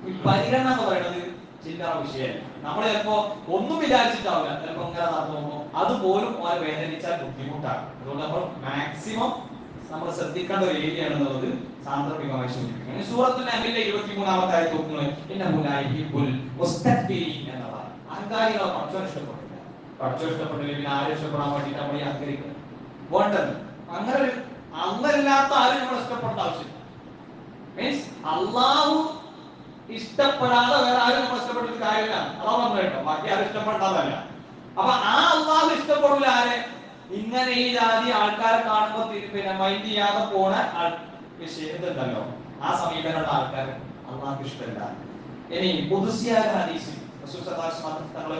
ഈ പരിഗണന എന്ന് പറയുന്നത് ചില്ലറ വിഷയമല്ല. നമ്മൾ ചിലപ്പോ ഒന്നും വിചാരിച്ചിട്ടാവില്ല, ചിലപ്പോ ഇങ്ങനെ നടന്നു പോകുമ്പോൾ അതുപോലും അവരെ വേദനിച്ചാൽ ബുദ്ധിമുട്ടാണ്. അതുകൊണ്ട് നമ്മൾ മാക്സിമം നമ്മൾ ശ്രദ്ധിക്കേണ്ട ഒരു ഏരിയ ആണെന്നുള്ളത് സാന്ദർഭികമായി സൂചിപ്പിക്കുന്നത്. സൂറത്തുൽ നഹ്ലിലെ 23ാമത്തെ ആയത്ത് നോക്കുന്നത്, ഇന്നഹു ലാ യുഹിബ്ബുൽ മുസ്തക്ബിരീൻ എന്നതാണ്. അഹങ്കാരികളെ പടച്ചോൻ ഇഷ്ടപ്പെടില്ല. പടച്ചോൻ ഇഷ്ടപ്പെട്ടില്ല, പിന്നെ ആരും ഇഷ്ടപ്പെടാൻ വേണ്ടിയിട്ട് നമ്മൾ ഈ അഹങ്കരിക്കുന്നത് വേണ്ടത്. അങ്ങനെ അന്നല്ലാത്ത ആരും നമ്മൾ ഇഷ്ടപ്പെടേണ്ട ആവശ്യമില്ല. മീൻസ് അള്ളാഹു ഇഷ്ടപ്പെടാതെ വേറെ ആരും നമ്മൾ ഇഷ്ടപ്പെട്ടിട്ട് കാര്യമില്ല. അതാ പറഞ്ഞു കേട്ടോ, ബാക്കി ആരും ഇഷ്ടപ്പെടാതല്ല. അപ്പൊ ആ അള്ളാഹു ഇഷ്ടപ്പെടില്ല ആരെ? ഇങ്ങനെ ഈ ജാതി ആൾക്കാരെ കാണുമ്പോൾ മൈൻഡ് ചെയ്യാതെ പോണ വിഷയത്തുണ്ടല്ലോ, ആ സമീപനമുള്ള ആൾക്കാർ അള്ളാഹ്ക്ക് ഇഷ്ടമില്ല. ഇനി ഖുദ്സിയായ ഹദീസിൽ റസൂൽ സല്ലല്ലാഹു അലൈഹി വസല്ലം തങ്ങൾ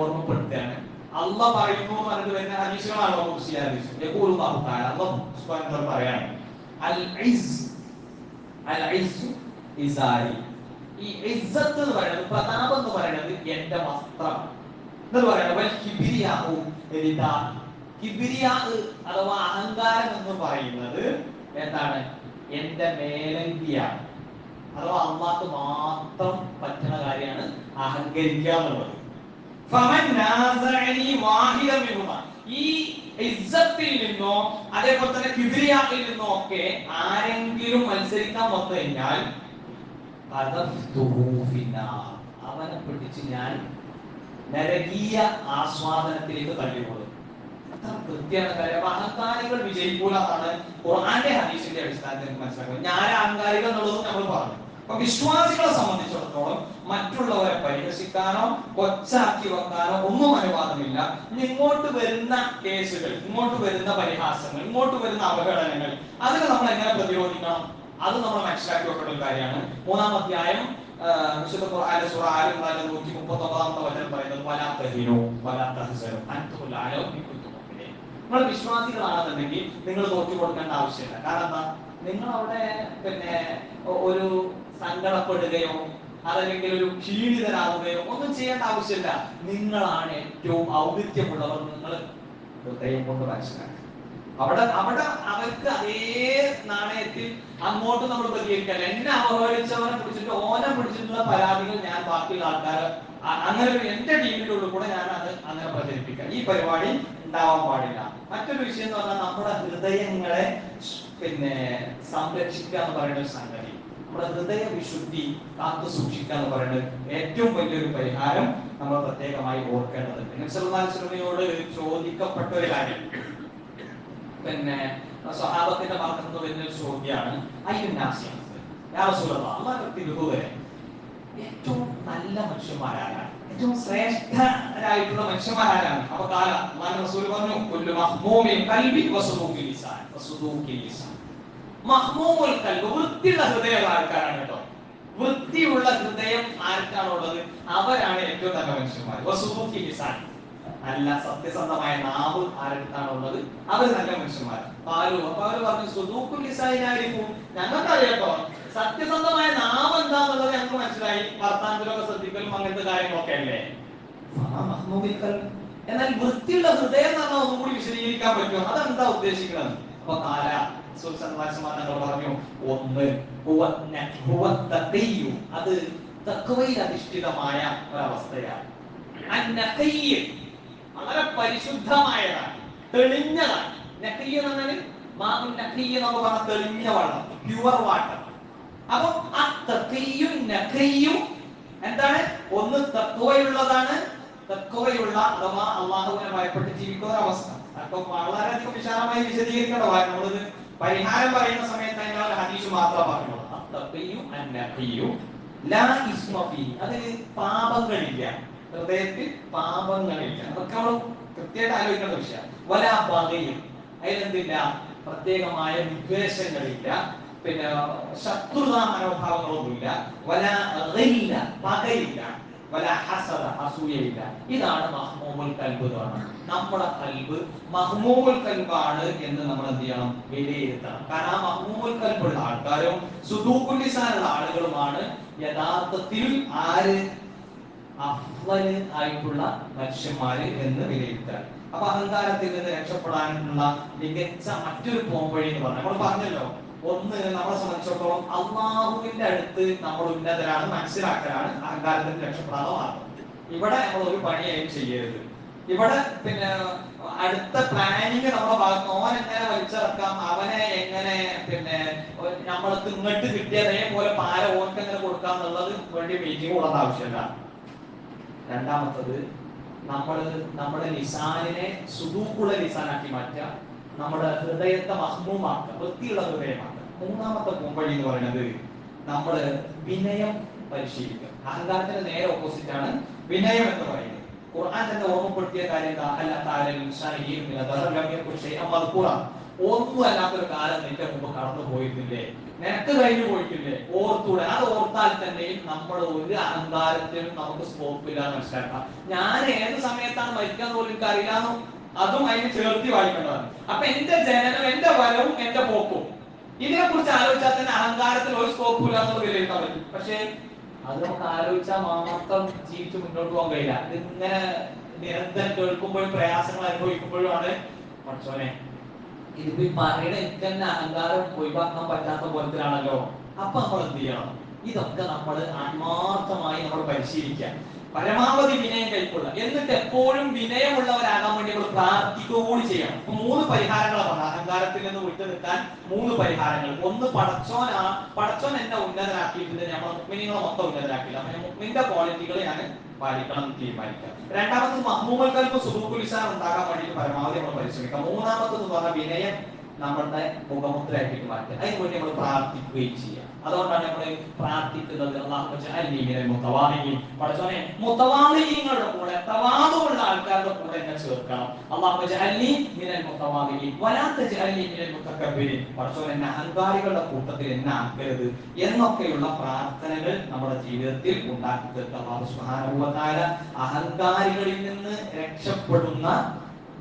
ഓർമ്മപ്പെടുത്തുകയാണ്, അള്ളാഹ് പറയുന്നു എന്ന് പറഞ്ഞിട്ട് വരുന്ന ഹദീസുകളാണോ ഖുർസി ഹദീസ്? യഖൂലുല്ലാഹു തആല, അല്ലാഹു സുബ്ഹാനഹു വ തആല പറയാണ്, അൽ ഇസ്സു ഇസാരി. ഈ ഇസ്സത്ത് എന്ന് പറയുന്നത്, പ്രതാപം എന്ന് പറയുന്നത് എന്റെ വസ്ത്രം എന്ന് പറയുന്നത്. വൽ കിബ്രിയാഉ റിദാ. കിബ്രിയാ അഥവാ അഹങ്കാരം എന്ന് പറയുന്നത് എന്താണ്? എന്റെ മേലങ്കിയാണ്. അഥവാ അള്ളാഹ്ക്ക് മാത്രം പറ്റുന്ന കാര്യമാണ് അഹങ്കരിക്കുക എന്നുള്ളത്. ഫമൻ നാസഅനി വാഹിദൻ മിൻഹുമാ. ഈ ഇസ്സത്തിൽ നിന്നോ അതേപോലെ തന്നെ കിബ്രിയായിൽ നിന്നോ ഒക്കെ ആരെങ്കിലും മത്സരിക്കാൻ വന്നു കഴിഞ്ഞാൽ അവനെ പിടിച്ച് ഞാൻ നരകീയ ആസ്വാദനത്തിലേക്ക് തള്ളിക്കൊള്ളും. കൃത്യമാണ് കാര്യം. അഹങ്കാരികൾ വിജയിക്കൂല എന്നാണ് ഖുർആന്റെ ഹദീസിന്റെ അടിസ്ഥാനത്തിൽ മനസ്സിലാക്കുന്നത്. ഞാൻ അഹങ്കാരികൾ എന്നുള്ളതും നമ്മൾ പറഞ്ഞു. അപ്പൊ വിശ്വാസികളെ സംബന്ധിച്ചിടത്തോളം മറ്റുള്ളവരെ പരിഹസിക്കാനോ കൊച്ചാക്കി വെക്കാനോ ഒന്നും അനുവാദമില്ല. ഇങ്ങോട്ട് വരുന്ന കേസുകൾ, ഇങ്ങോട്ട് വരുന്ന പരിഹാസങ്ങൾ, ഇങ്ങോട്ട് വരുന്ന അവഹേളനങ്ങൾ, അതിനെ നമ്മൾ എങ്ങനെ പ്രതിരോധിക്കണം? അത് നമ്മൾ മനസ്സിലാക്കി വെക്കേണ്ട ഒരു കാര്യമാണ്. 3-ാം അധ്യായം വിശുദ്ധ ഖുർആനിലെ സൂറ ആൽ ഇംറാനിലെ 139-ാമത്തെ വചനം പറയുന്നത് വലാ തഹീനു വലാ തഹ്സനു അൻതുൽ അലൗ ഇൻ കുൻതും മുഅ്മിനീൻ. നിങ്ങൾ വിശ്വാസികളാണെന്നുണ്ടെങ്കിൽ നിങ്ങൾ തോറ്റു കൊടുക്കേണ്ട ആവശ്യമില്ല. കാരണം എന്താ? നിങ്ങൾ അവിടെ ഒരു സങ്കടപ്പെടുകയോ അതല്ലെങ്കിൽ ഒരു ക്ഷീണിതരാകുകയോ ഒന്നും ചെയ്യേണ്ട ആവശ്യമില്ല. നിങ്ങളാണ് ഏറ്റവും ഔന്നിത്യമുള്ളവർ. നിങ്ങൾ ഹൃദയം കൊണ്ട് മനസ്സിലാക്കുക. അവിടെ അവർക്ക് അതേ നാണയത്തിൽ അങ്ങോട്ട് നമ്മൾ പ്രതികരിക്കാൻ, എന്നെ അവഹേളിച്ചവനെ പിടിച്ചിട്ട് ഓനെ പിടിച്ചിട്ടുള്ള പരാതികൾ ഞാൻ ബാക്കിയുള്ള ആൾക്കാർ അങ്ങനെ ഒരു എന്റെ ടീമിലുള്ള കൂടെ ഞാൻ അത് അങ്ങനെ പ്രചരിപ്പിക്കാം. ഈ പരിപാടി ഉണ്ടാവാൻ പാടില്ല. മറ്റൊരു വിഷയം എന്ന് പറഞ്ഞാൽ നമ്മുടെ ഹൃദയങ്ങളെ സംരക്ഷിക്കുക എന്ന് പറയുന്ന ഒരു സംഗതി, നമ്മുടെ ഹൃദയ വിശുദ്ധി കാത്തു സൂക്ഷിക്കുക എന്ന് പറയുന്നത് ഏറ്റവും വലിയൊരു പരിഹാരം നമ്മൾ പ്രത്യേകമായി ഓർക്കേണ്ടതുണ്ട്. നബി സല്ലല്ലാഹു അലൈഹി വസല്ലമയോട് ചോദിക്കപ്പെട്ട ഒരു കാര്യം, സ്വഹാബത്തിന്റെ ഭാഗത്ത് നിന്ന് വരുന്ന ഒരു ചോദ്യമാണ്, ഏറ്റവും നല്ല മനുഷ്യന്മാരാണ്, ഏറ്റവും ശ്രേഷ്ഠരായിട്ടുള്ള മനുഷ്യന്മാരാണ്? അപ്പൊ റസൂൽ പറഞ്ഞു, വൃത്തിയുള്ള ഹൃദയമുള്ള ആൾക്കാരാണ് കേട്ടോ. വൃത്തിയുള്ള ഹൃദയം ആർക്കാണുള്ളത്? അവരാണ് ഏറ്റവും നല്ല മനുഷ്യന്മാർ. നല്ല സത്യസന്ധമായ നാവ് ആരെടുത്താണുള്ളത്? അവർ നല്ല മനുഷ്യന്മാർ. അപ്പൊ അവര് പറഞ്ഞു, സുദൂഖുൽ ലിസാനിനായിരിക്കും, ഞങ്ങൾക്കറിയാട്ടോ സത്യസന്ധമായ നാവ് എന്താന്നുള്ളത് ഞങ്ങൾക്ക് മനസ്സിലായി, വർത്താനത്തിലൊക്കെ ശ്രദ്ധിക്കലും അങ്ങനത്തെ കാര്യങ്ങളൊക്കെ അല്ലേ. എന്നാൽ വൃത്തിയുള്ള ഹൃദയം എന്ന് പറഞ്ഞാൽ ഒന്നും കൂടി വിശദീകരിക്കാൻ പറ്റുമോ? അതെന്താ ഉദ്ദേശിക്കുന്നത്? അപ്പൊ തങ്ങൾ പറഞ്ഞു, ഒന്ന് അത് തഖ്വയിൽ അധിഷ്ഠിതമായ ഒരവസ്ഥയാണ്. വളരെ പരിശുദ്ധമായതാണ്, തെളിഞ്ഞതാണ്. നഖിയ്യ് എന്ന് പറഞ്ഞാൽ മാഉൻ നഖിയ്യ് എന്ന് പറഞ്ഞാൽ തെളിഞ്ഞ വെള്ളം, പ്യുവർ വാട്ടർ. അപ്പൊ ആ തഖിയ്യും നഖിയ്യും എന്താണ്? ഒന്ന് തഖ്വയുള്ളതാണ്, തഖ്വയുള്ള അഥവാ അല്ലാഹുവിനെ ഭയപ്പെട്ട് ജീവിക്കുന്ന അവസ്ഥ. അപ്പൊ വളരെയധികം വിശാലമായി വിശദീകരിക്കേണ്ട കാര്യം, നമ്മളിത് പരിഹാരം പറയുന്ന സമയത്ത് അതിനുള്ള ഹദീസ് മാത്രമേ പറഞ്ഞുള്ളൂ. അത്തഖിയ്യും അന്നഖിയ്യും ലാ ഇസ്മ ഫീഹി, അതിൽ പാപങ്ങളില്ല, ഹൃദയത്തിൽ പാപങ്ങളില്ല. അതൊക്കെ നമ്മൾ കൃത്യമായിട്ട് ആലോചിക്കേണ്ട വിഷയം. വലാ ബഗയും, അതിലെന്തില്ല? പ്രത്യേകമായ വിദ്വേഷങ്ങളില്ല, ശത്രുതാ മനോഭാവങ്ങളൊന്നുമില്ല. വലാ ഗില്ല, പകയില്ല. വലാ ഹസദ, അസൂയയില്ല. ഇതാണ് മഹ്മൂമുൽ ഖൽബ് എന്ന് പറഞ്ഞാൽ. നമ്മുടെ ഖൽബ് മഹ്മൂമുൽ ഖൽബാണ് എന്ന് നമ്മൾ എന്ത് ചെയ്യണം? വിലയിരുത്തണം. കാരണം ആ മഹ്മൂമുൽ ഖൽബുള്ള ആൾക്കാരും സുദൂഖുൽ ലിസാനുള്ള ആളുകളുമാണ് യഥാർത്ഥത്തിൽ ആര്? അഫ്ളൽ ആയിട്ടുള്ള മനുഷ്യന്മാര് എന്ന് വിലയിരുത്താൻ. അപ്പൊ അഹങ്കാരത്തിൽ നിന്ന് രക്ഷപ്പെടാനുള്ള മികച്ച മറ്റൊരു പോംവഴി എന്ന് പറഞ്ഞാൽ, നമ്മൾ പറഞ്ഞല്ലോ, ഒന്ന് നമ്മളെ സംബന്ധിച്ചിടത്തോളം അള്ളാഹുവിന്റെ അടുത്ത് നമ്മൾ ഉന്നതരാണ് മനസ്സിലാക്കലാണ് അഹങ്കാരത്തിൽ രക്ഷപ്പെടാതെ മാർഗം. ഇവിടെ നമ്മൾ ഒരു പണിയായും ചെയ്യരുത്. ഇവിടെ അടുത്ത പ്ലാനിങ് നമ്മുടെ ഭാഗത്ത്, ഓൻ എങ്ങനെ വലിച്ചിറക്കാം, അവനെ എങ്ങനെ നമ്മൾക്ക് ഇങ്ങോട്ട് കിട്ടിയതേപോലെ പാര ഓർക്ക് എങ്ങനെ കൊടുക്കാം എന്നുള്ളത് വേണ്ടി മീറ്റിംഗ് ഉള്ളത് ആവശ്യമില്ല. രണ്ടാമത്തത്, നമ്മുടെ ലിസാനിനെ സുദൂഖുള്ള ലിസാനാക്കി മാറ്റുക, നമ്മുടെ ഹൃദയത്തെ മഹ്മൂമാക്കുക, വൃത്തിയുള്ള ഹൃദയമാക്കുക. മൂന്നാമത്തെ പോംവഴി എന്ന് പറയുന്നത് നമ്മൾ വിനയം പരിശീലിക്കുക. അഹങ്കാരത്തിന്റെ നേരെ ഓപ്പോസിറ്റ് ആണ് വിനയം എന്ന് പറയുന്നത്. ഖുർആൻ തന്നെ ഓർമ്മപ്പെടുത്തിയ കാര്യം ഒന്നും അല്ലാത്തൊരു കാലം നിന്റെ മുമ്പ് കടന്നു പോയിട്ടില്ലേ? നിനക്ക് കഴിഞ്ഞു പോയിട്ടില്ലേ? ഓർത്തൂടെ? അത് ഓർത്താൽ തന്നെയും നമ്മൾ ഒരു അഹങ്കാരത്തിനും നമുക്ക് സ്കോപ്പില്ല മനസ്സിലാക്കാം. ഞാൻ ഏത് സമയത്താണ് മരിക്കാന്ന് പോലും എനിക്ക് അറിയില്ലാന്നും അതും അതിന് ചേർത്തി വായിക്കേണ്ടതാണ്. അപ്പൊ എന്റെ ജനനം, എന്റെ വരവും എന്റെ പോക്കും, ഇതിനെ കുറിച്ച് ആലോചിച്ചാൽ തന്നെ അഹങ്കാരത്തിന് ഒരു സ്കോപ്പും ഇല്ല എന്നുള്ളത് വിലയിരുത്താൻ പറ്റും. പക്ഷേ അത് നമുക്ക് ആലോചിച്ചാൽ മാത്രം ജീവിച്ച് മുന്നോട്ട് പോകാൻ കഴിയില്ല. ഇതിങ്ങനെ നിരന്തരം കേൾക്കുമ്പോഴും പ്രയാസങ്ങൾ അനുഭവിക്കുമ്പോഴുമാണ് പഠിച്ചോനെ ഇതിപ്പോ പറയണ എനിക്ക് തന്നെ അഹങ്കാരം ഒഴിവാക്കാൻ പറ്റാത്ത പോലത്തിലാണല്ലോ. അപ്പൊ നമ്മൾ എന്ത് ചെയ്യണം? ഇതൊക്കെ നമ്മൾ ആത്മാർത്ഥമായി നമ്മൾ പരിശീലിക്കാം. പരമാവധി വിനയം കൈക്കൊള്ളുക. എന്നിട്ട് എപ്പോഴും വിനയമുള്ളവരാകാൻ വേണ്ടി നമ്മൾ പ്രാർത്ഥിക്കുക കൂടി ചെയ്യണം. ഇപ്പൊ 3 പരിഹാരങ്ങളാണ് അഹങ്കാരത്തിൽ നിന്ന് വിട്ടു നിൽക്കാൻ. 3 പരിഹാരങ്ങൾ. ഒന്ന്, പടച്ചോൻ എന്നെ ഉന്നതനാക്കിയിട്ടുണ്ട്, നമ്മൾ മുഅ്മിനീങ്ങളെ മൊത്തം ഉന്നതനാക്കില്ല. മുഅ്മിന്റെ ക്വാളിറ്റികൾ ഞാൻ പാലിക്കണം എന്ന് തീരുമാനിക്കാം. രണ്ടാമത്തത് മഹ്മൂമൽ ഖൽബ് സുദൂഖുൽ ലിസാൻ ഉണ്ടാകാൻ വേണ്ടി പരമാവധി നമ്മൾ പരിശ്രമിക്കാം. മൂന്നാമത്തത് പറഞ്ഞാൽ വിനയം നമ്മളുടെ മുഖമുദ്രയാക്കിയിട്ട് മാറ്റുക. അതിന് വേണ്ടി നമ്മൾ പ്രാർത്ഥിക്കുകയും ചെയ്യാം. അതുകൊണ്ടാണ് നമ്മൾ പ്രാർത്ഥിക്കുന്നത്, അല്ലാഹു ജഅൽനി മിനൽ മുതവാദിഈൻ, പടച്ചോനെ മുതവാദിഈങ്ങളുടെ കൂടെ, തവാദുള്ള ആൾക്കാരുടെ കൂടെ എന്നെ ചേർക്കണം. അല്ലാഹു ജഅൽനി മിനൽ മുതവാദിഈൻ വലാ തജഅൽനി മിനൽ മുതകബ്ബിരീൻ, പടച്ചോനെ എന്നെ അഹങ്കാരികളുടെ കൂട്ടത്തിൽ എന്നെ ആക്കരുത് എന്നൊക്കെയുള്ള പ്രാർത്ഥനകൾ നമ്മുടെ ജീവിതത്തിൽ ഉണ്ടാക്കി തീർക്കുക. അല്ലാഹു സുബ്ഹാനഹു വ തആല അഹങ്കാരികളിൽ നിന്ന് രക്ഷപ്പെടുന്ന,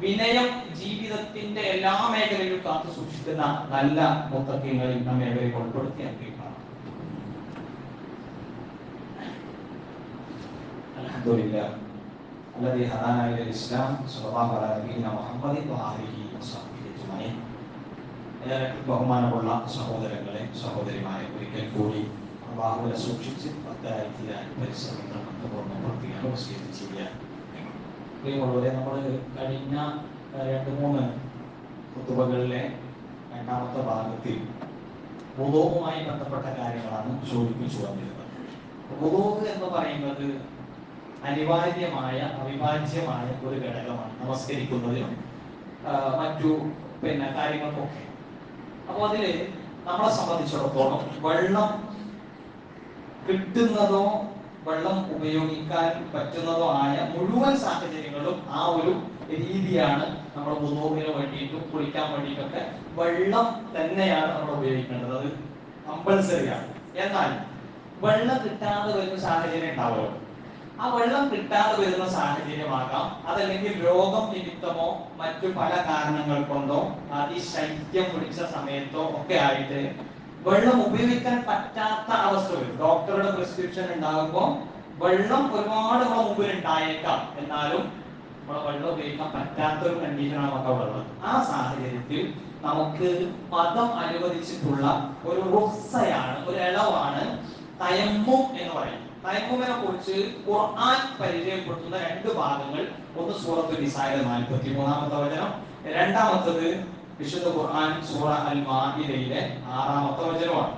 വിനയം ജീവിതത്തിന്റെ എല്ലാ മേഖലയിലും കാത്തു സൂക്ഷിക്കുന്ന നല്ല മുത്തഖീങ്ങളിൽ നമ്മെ ഏവരെയും ഉൾപ്പെടുത്തി അനുഗ്രഹിക്കണം. അൽഹംദുലില്ലാഹ് അല്ലദീ ഹദാനാ ഇലൽ ഇസ്ലാം സ്വല്ലല്ലാഹു അലാ നബിയിനാ മുഹമ്മദിൻ വആലിഹി വസഹ്ബിഹി അജ്മഈൻ. ബഹുമാനമുള്ള സഹോദരങ്ങളെ, സഹോദരിമാരെ, ഒരിക്കൽ കൂടി അല്ലാഹുവിനെ സൂക്ഷിച്ച് ഭക്തരായി പരിശ്രമിക്കണം എന്ന് പ്രവർത്തിക്കാൻ വസിയത്ത് ചെയ്യാൻ. പ്രിയമുള്ളവരെ, നമ്മൾ കഴിഞ്ഞ 2-3 ഖുതുബകളിലെ രണ്ടാമത്തെ ഭാഗത്തിൽ വുളൂഉമായി ബന്ധപ്പെട്ട കാര്യങ്ങളാണ് സൂചിപ്പിച്ചു വന്നിരുന്നത്. വുളൂഉ എന്ന് പറയുന്നത് അനിവാര്യമായ, അവിഭാജ്യമായ ഒരു ഘടകമാണ് നമസ്കരിക്കുന്നതിനും മറ്റു കാര്യങ്ങൾക്കൊക്കെ. അപ്പോൾ അതില് നമ്മളെ സംബന്ധിച്ചിടത്തോളം വെള്ളം കിട്ടുന്നതോ വെള്ളം ഉപയോഗിക്കാൻ പറ്റുന്നതോ ആയ മുഴുവൻ സാഹചര്യങ്ങളും ആ ഒരു രീതിയാണ് നമ്മൾ വുളൂഇന് വേണ്ടിയിട്ടും കുളിക്കാൻ വേണ്ടിയിട്ടൊക്കെ വെള്ളം തന്നെയാണ് നമ്മൾ ഉപയോഗിക്കേണ്ടത്. അത് കമ്പൽസറിയാണ്. എന്നാൽ വെള്ളം കിട്ടാതെ വരുന്ന സാഹചര്യം ഉണ്ടാവുമല്ലോ. ആ വെള്ളം കിട്ടാതെ വരുന്ന സാഹചര്യമാകാം, അതല്ലെങ്കിൽ രോഗം നിമിത്തമോ മറ്റു പല കാരണങ്ങൾ കൊണ്ടോ അതിശൈത്യം പിടിച്ച സമയത്തോ ഒക്കെ ആയിട്ട് വെള്ളം ഉപയോഗിക്കാൻ പറ്റാത്ത അവസ്ഥ വരും. ഡോക്ടറുടെ പ്രിസ്ക്രിപ്ഷൻ ഉണ്ടാകുമ്പോൾ വെള്ളം ഒരുപാട് നമ്മുടെ മുമ്പിൽ ഉണ്ടായേക്കാം, എന്നാലും നമ്മളെ വെള്ളം ഉപയോഗിക്കാൻ പറ്റാത്തൊരു കണ്ടീഷനാണ് നമുക്ക് അവിടെ ഉള്ളത്. ആ സാഹചര്യത്തിൽ നമുക്ക് മതം അനുവദിച്ചിട്ടുള്ള ഒരു റുഖ്സയാണ്, ഒരു ഇളവാണ് തയമ്മും എന്ന് പറയുന്നത്. തയമ്മുമിനെ കുറിച്ച് ഖുർആൻ പരിചയപ്പെടുത്തുന്ന 2 ഭാഗങ്ങൾ, ഒന്ന് സൂറത്തുൽ നിസായിലെ 43-ാമത്തെ വചനം, രണ്ടാമത്തത് വിശുദ്ധ ഖുർആൻ സൂറ അൽ മാഇദയിലെ 6-ാമത്തെ വചനമാണ്.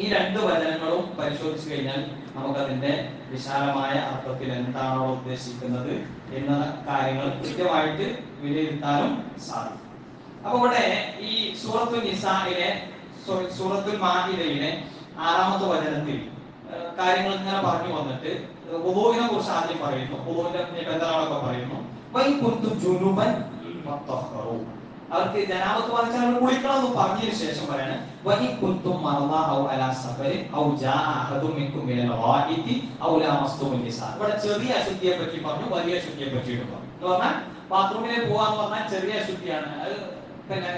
ഈ 2 വചനങ്ങളും പരിശോധിച്ചു കഴിഞ്ഞാൽ നമുക്കതിന്റെ വിശാലമായ അർത്ഥത്തിൽ എന്താണോ ഉദ്ദേശിക്കുന്നത് എന്ന കാര്യങ്ങൾ കൃത്യമായിട്ട് വിലയിരുത്താനും സാധിക്കും. അപ്പൊ ഇവിടെ ഈ സൂറത്തുൽ നിസായിലെ, സൂറത്തുൽ മാഇദയിലെ 6-ാമത്തെ വചനത്തിൽ കാര്യങ്ങൾ ഇങ്ങനെ പറഞ്ഞു വന്നിട്ട് വുളൂഇനെ കുറിച്ച് ആദ്യം പറയുന്നു, വുളൂഇന്റെ നിബന്ധനകളൊക്കെ പറയുന്നു. വൈ കുന്തും ജുനുബൻ ഫത്തഹറു, അവർക്ക് ജനാബത്ത് ബാധിച്ചാൽ കുളിക്കണം എന്ന് പറഞ്ഞതിന് ശേഷം പറയാണ് വഇൻ കുന്തും മർദാ ഔ അലാ സഫരിൻ ഔ ജാഅ അഹദും മിൻകും മിനൽ ഗായിതി ഔ ലാമസ്തുമുൻ നിസാ. ഇവിടെ ചെറിയ അശുദ്ധിയെ പറ്റി പറഞ്ഞു, വലിയ അശുദ്ധിയെ പറ്റിയിട്ട് പറഞ്ഞു. എന്ന് പറഞ്ഞാൽ ബാത്റൂമിലേക്ക് പോകാന്ന് പറഞ്ഞാൽ ചെറിയ അശുദ്ധിയാണ്, അത് പിന്നെ